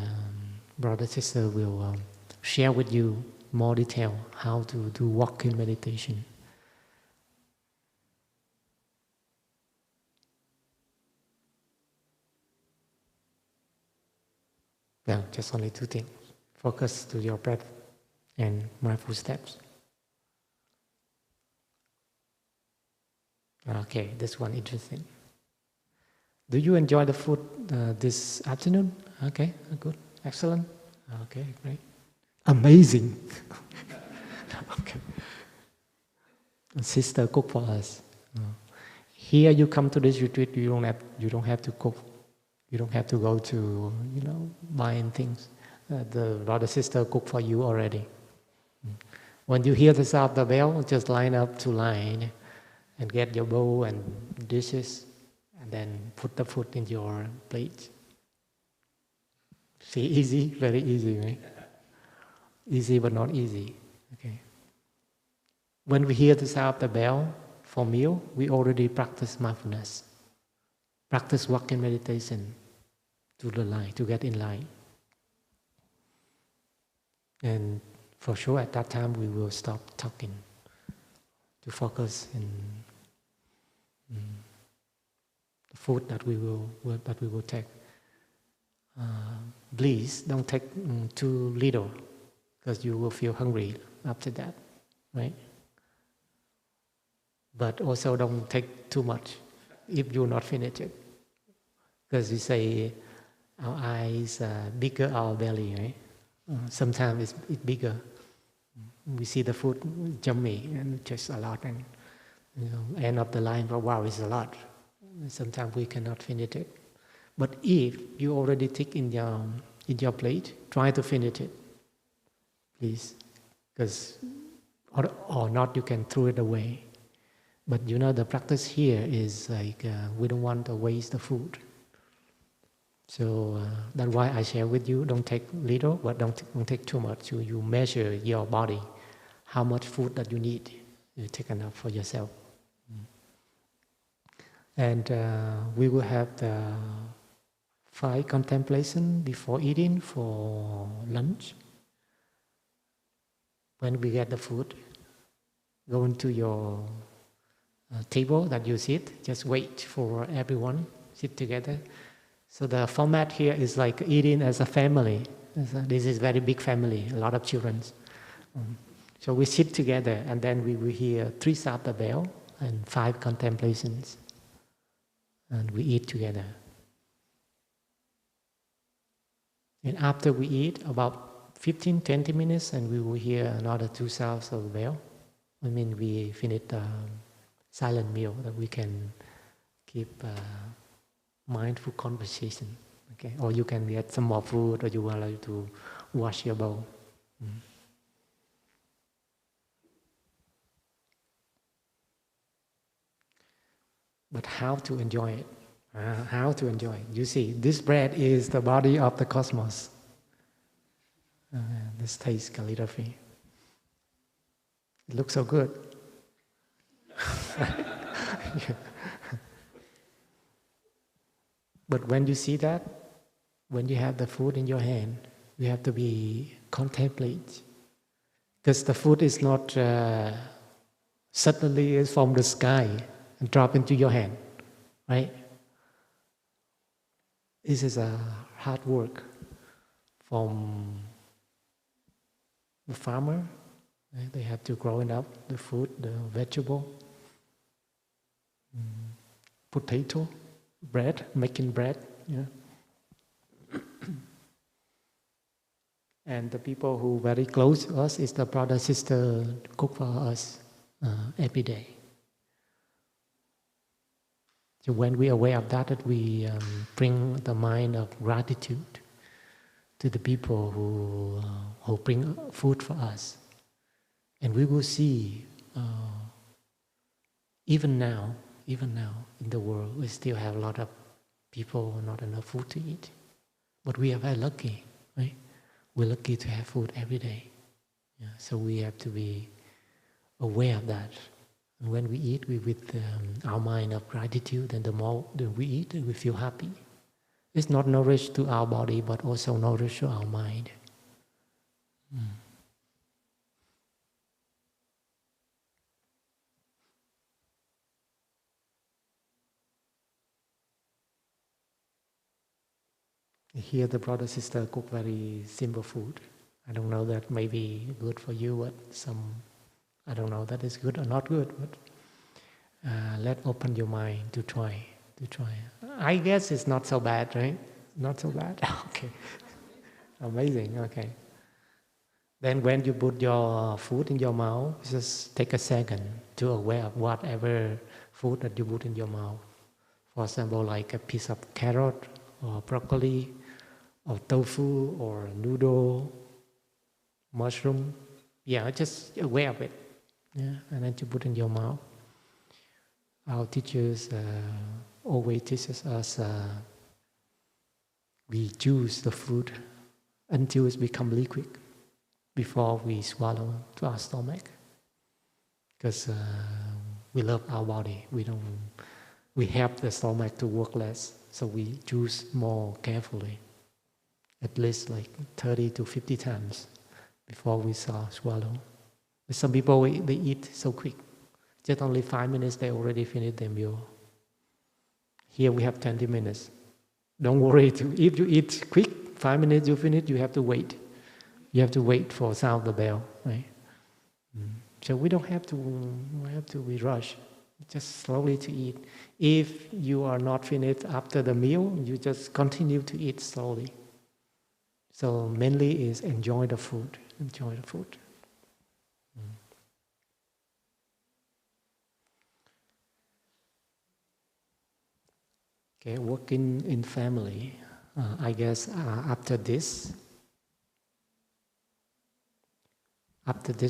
brother sister will share with you more detail how to do walk-in meditation. Well, just only 2 things. Focus to your breath and mindful steps. Okay, this one interesting. Do you enjoy the food this afternoon? Okay, good, excellent. Okay, great. Amazing. Okay. Sister cook for us. Here you come to this retreat, you don't have to cook. You don't have to go to buying things. The brother sister cook for you already. When you hear the sound of the bell, just line up to line and get your bowl and dishes, and then put the food in your plate. See, easy, very easy, right? Easy but not easy. Okay. When we hear the sound of the bell for meal, we already practice mindfulness. Practice walk-in meditation to the line, to get in line. And for sure at that time we will stop talking to focus in the food that we will take. Please don't take too little, because you will feel hungry after that, right? But also don't take too much if you not finish it, because we say our eyes bigger our belly, right? Sometimes it's bigger. We see the food yummy and just a lot, and end of the line, but wow, it's a lot. Sometimes we cannot finish it. But if you already take in your plate, try to finish it, please, because or not you can throw it away. But the practice here is like we don't want to waste the food. So that's why I share with you. Don't take little, but don't take too much. So you measure your body, how much food that you need. You take enough for yourself. And we will have the 5 contemplation before eating for lunch. When we get the food, go into your table that you sit. Just wait for everyone, sit together. So the format here is like eating as a family. This is very big family, a lot of children. So we sit together and then we will hear 3 sound the bell and 5 contemplations. And we eat together. And after we eat, about 15-20 minutes, and we will hear another 2 sounds of the bell. I mean, we finish the silent meal that we can keep mindful conversation. Okay, or you can get some more food, or you will allow to wash your bowl. But how to enjoy it? How to enjoy it? You see, this bread is the body of the cosmos. This tastes calligraphy. It looks so good. But when you see that, when you have the food in your hand, you have to be contemplate. Because the food is not suddenly is from the sky and drop into your hand, right? This is a hard work from the farmer. Right? They have to grow it up, the food, the vegetable, potato, bread, making bread. Yeah. And the people who very close to us is the brother, sister cook for us every day. So when we are aware of that we bring the mind of gratitude to the people who bring food for us. And we will see, even now in the world, we still have a lot of people not enough food to eat. But we are very lucky, right? We're lucky to have food every day. Yeah, so we have to be aware of that. And when we eat, we with our mind of gratitude, and the more that we eat, we feel happy. It's not nourished to our body, but also nourished to our mind. Here the brother, sister cook very simple food. I don't know that may be good for you, but I don't know that is good or not good, but let open your mind to try. I guess it's not so bad, right? Not so bad? Okay. Amazing, okay. Then when you put your food in your mouth, just take a second to aware of whatever food that you put in your mouth. For example, like a piece of carrot or broccoli or tofu or noodle, mushroom. Yeah, just aware of it. Yeah, and then to put in your mouth. Our teachers always teaches us we choose the food until it's become liquid before we swallow to our stomach. Because we love our body. We help the stomach to work less, so we choose more carefully. At least like 30 to 50 times before we swallow. But some people, they eat so quick. Just only 5 minutes, they already finished their meal. Here we have 20 minutes. Don't worry, if you eat quick, 5 minutes you finish, you have to wait. You have to wait for sound the bell, right? So we don't have to be rushed. Just slowly to eat. If you are not finished after the meal, you just continue to eat slowly. So mainly is enjoy the food. Enjoy the food. Okay, working in family. I guess after this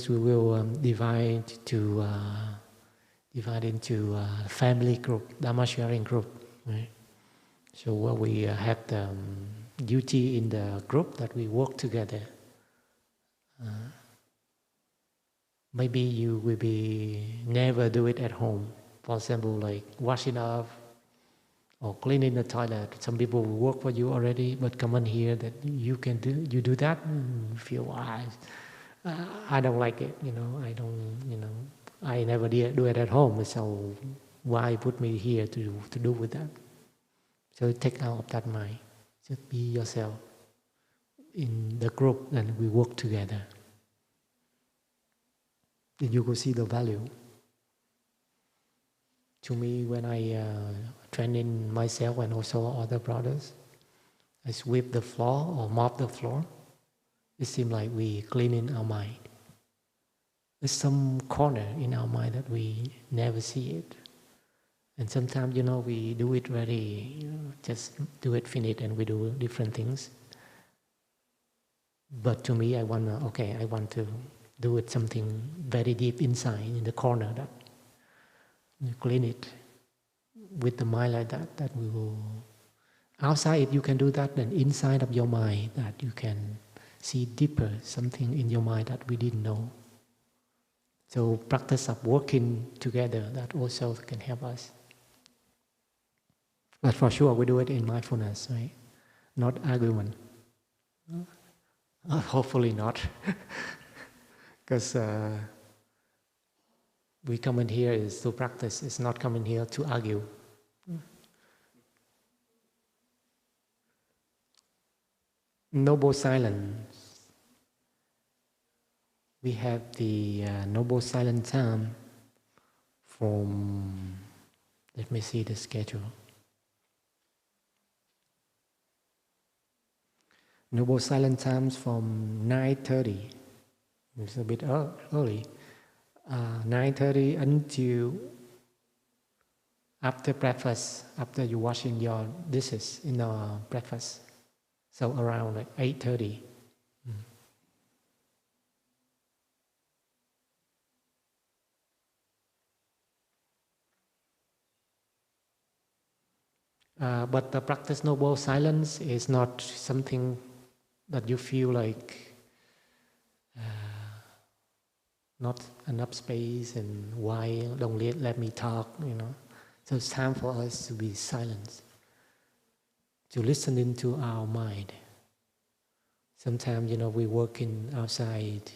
we will divide into family group, Dharma sharing group. Right? So where we have the duty in the group that we work together. Maybe you will be never do it at home. For example, like washing up or cleaning the toilet. Some people will work for you already, but come on here that you can do. You do that, feel wise. I don't like it. I don't. I never do it at home. So why put me here to do with that? So take out of that mind. Just be yourself in the group, and we work together. Then you will see the value. To me, when I training myself and also other brothers, I sweep the floor or mop the floor. It seems like we cleaning our mind. There's some corner in our mind that we never see it. And sometimes, we do it just do it, finish, and we do different things. But to me, I want to do it something very deep inside, in the corner, that you clean it with the mind like that we will. Outside, if you can do that, then inside of your mind, that you can see deeper something in your mind that we didn't know. So practice of working together, that also can help us. But for sure, we do it in mindfulness, right? Not argument. Hopefully not. Because we come in here is to practice. It's not coming here to argue. Noble silence. We have the noble silent time from, let me see the schedule. Noble silent times from 9:30. It's a bit early. 9:30 until after breakfast, after you washing your dishes in the breakfast. So around like 8:30. But the practice noble silence is not something that you feel like not enough space and why don't let me talk, So it's time for us to be silent, to listen into our mind. Sometimes, we working outside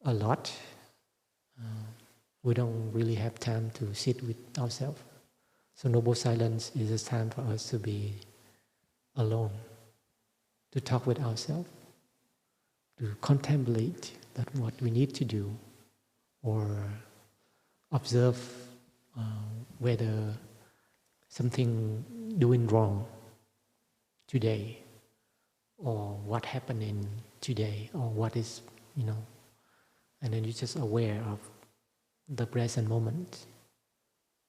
a lot. We don't really have time to sit with ourselves. So noble silence is a time for us to be alone, to talk with ourselves, to contemplate that what we need to do, or observe whether something doing wrong today, or what happened in today, or what is, and then you're just aware of the present moment.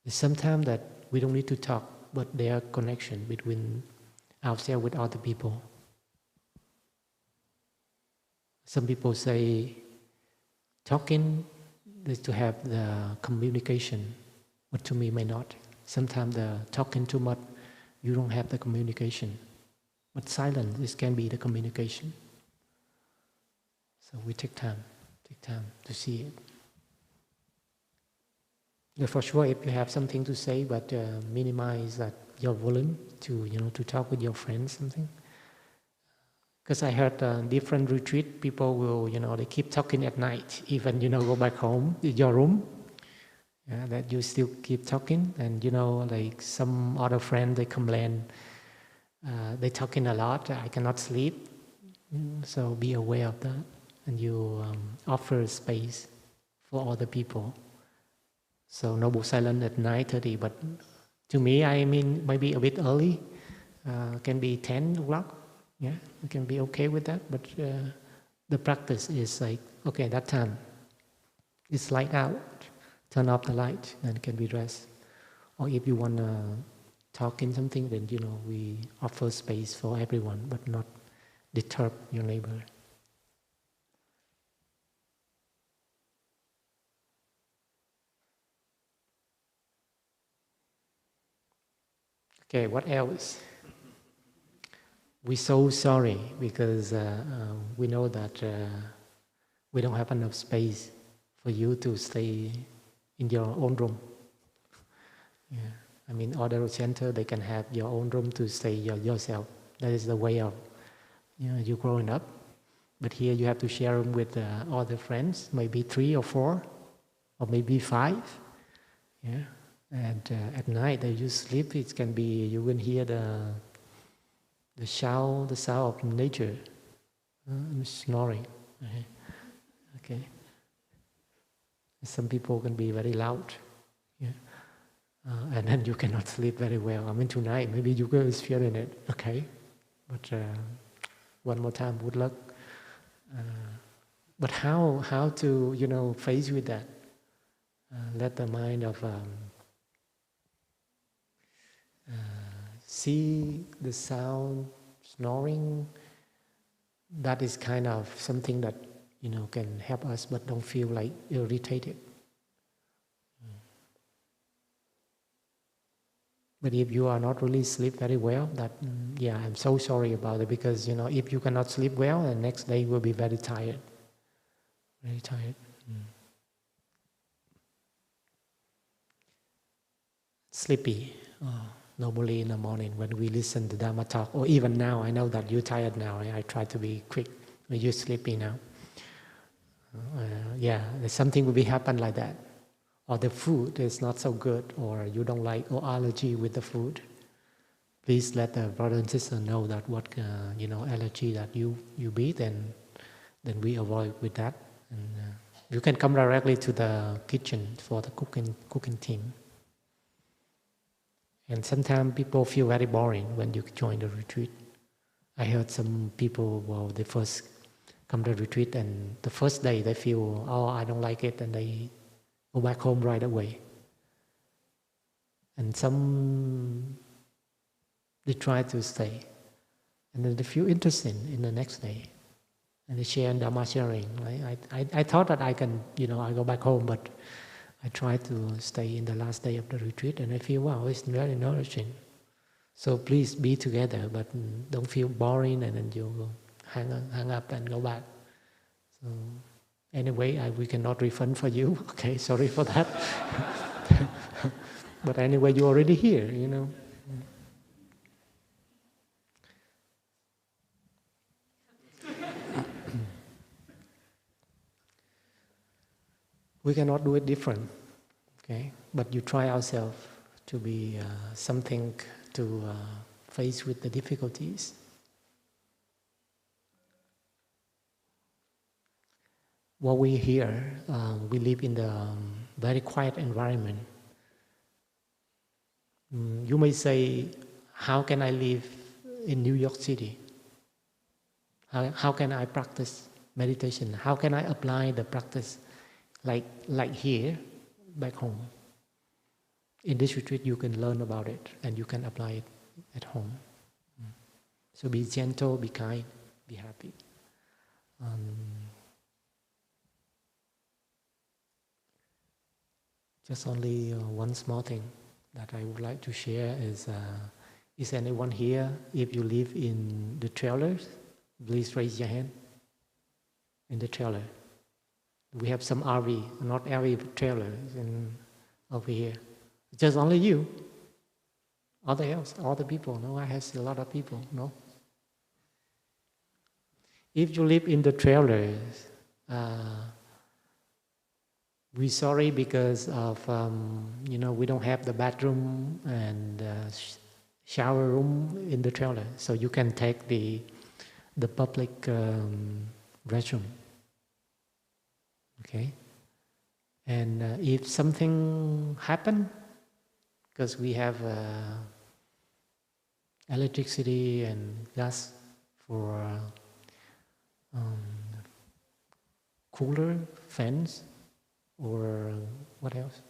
There's sometimes that we don't need to talk, but there are connection between ourselves with other people. Some people say talking is to have the communication, but to me may not. Sometimes the talking too much, you don't have the communication. But silence, this can be the communication. So we take time to see it. Yeah, for sure, if you have something to say, but minimize that your volume to talk with your friends, something. Because I heard different retreat, people will, they keep talking at night, even, go back home, in your room, that you still keep talking. And, like some other friend, they complain, they talking a lot, I cannot sleep. So be aware of that. And you offer space for other people. So noble silence at 9:30, but to me, maybe a bit early, can be 10 o'clock. Yeah, you can be okay with that, but the practice is like, okay, that time, it's light out, turn off the light, and can be rest. Or if you want to talking something, then we offer space for everyone, but not disturb your neighbor. Okay, what else? We're so sorry because we know that we don't have enough space for you to stay in your own room. Yeah. I mean, other center, they can have your own room to stay yourself. That is the way of you growing up. But here you have to share room with other friends, maybe 3 or 4, or maybe 5. Yeah. And at night, as you sleep, it can be you will hear the sound of nature, snoring. Okay. Some people can be very loud. Yeah. And then you cannot sleep very well. I mean, tonight, maybe you will experience it, okay? But one more time, good luck. But how to, face with that? Let the mind of see the sound, snoring. That is kind of something that, can help us, but don't feel like irritated. But if you are not really sleep very well, I'm so sorry about it, because if you cannot sleep well, the next day you will be very tired. Very tired. Sleepy. Normally in the morning when we listen to Dharma talk, or even now, I know that you're tired now. I try to be quick. You're sleepy now. There's something will be happen like that. Or the food is not so good, or you don't like, or allergy with the food. Please let the brother and sister know that what allergy that you beat, and then we avoid with that. And you can come directly to the kitchen for the cooking team. And sometimes people feel very boring when you join the retreat. I heard some people, they first come to the retreat, and the first day they feel, I don't like it, and they go back home right away. And some, they try to stay. And then they feel interesting in the next day. And they share Dharma sharing. I thought that I can, I go back home, but I try to stay in the last day of the retreat, and I feel, wow, it's very nourishing. So please be together, but don't feel boring, and then you hang up and go back. So anyway, we cannot refund for you. Okay, sorry for that. But anyway, you're already here, We cannot do it different, okay? But you try ourselves to be something to face with the difficulties. What we hear, we live in the very quiet environment. You may say, how can I live in New York City? How can I practice meditation? How can I apply the practice like here, back home? In this retreat, you can learn about it, and you can apply it at home. So be gentle, be kind, be happy. Just only one small thing that I would like to share is anyone here, if you live in the trailers, please raise your hand. In the trailer. We have some RV, not RV trailers over here. Just only you. Other people, no, I have a lot of people, no. If you live in the trailers, we're sorry because of, we don't have the bathroom and shower room in the trailer. So you can take the public restroom. Okay? And if something happen, because we have electricity and gas for cooler, fans, or what else?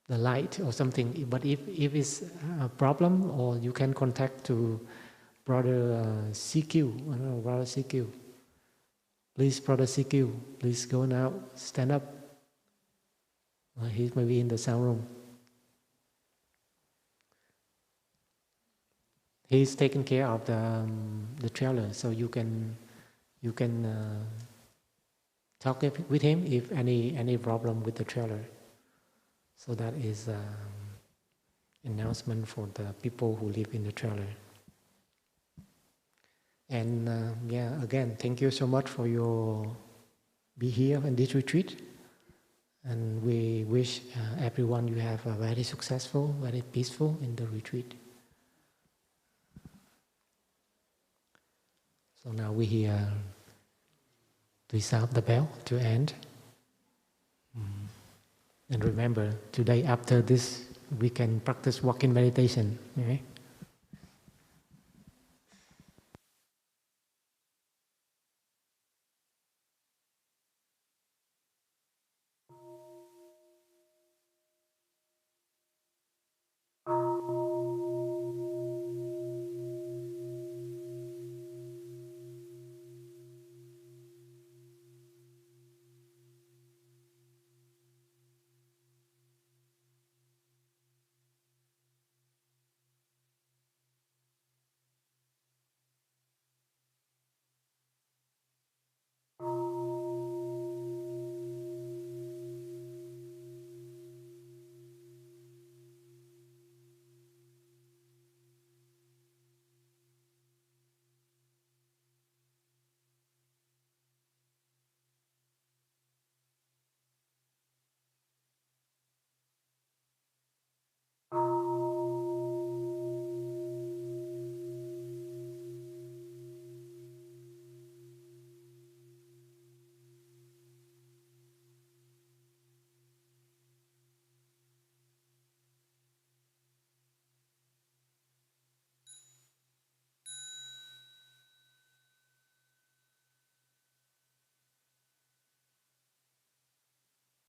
the light or something. But if it's a problem, or you can contact to Brother CQ, I don't know, Brother CQ. Please, Brother CQ, please go now, stand up. He may be in the sound room. He's taking care of the trailer, so you can talk with him if any problem with the trailer. So that is announcement for the people who live in the trailer. And yeah, again, thank you so much for your be here in this retreat. And we wish everyone you have a very successful, very peaceful in the retreat. So now we hear we sound the bell to end. And remember, today after this, we can practice walking meditation. Okay?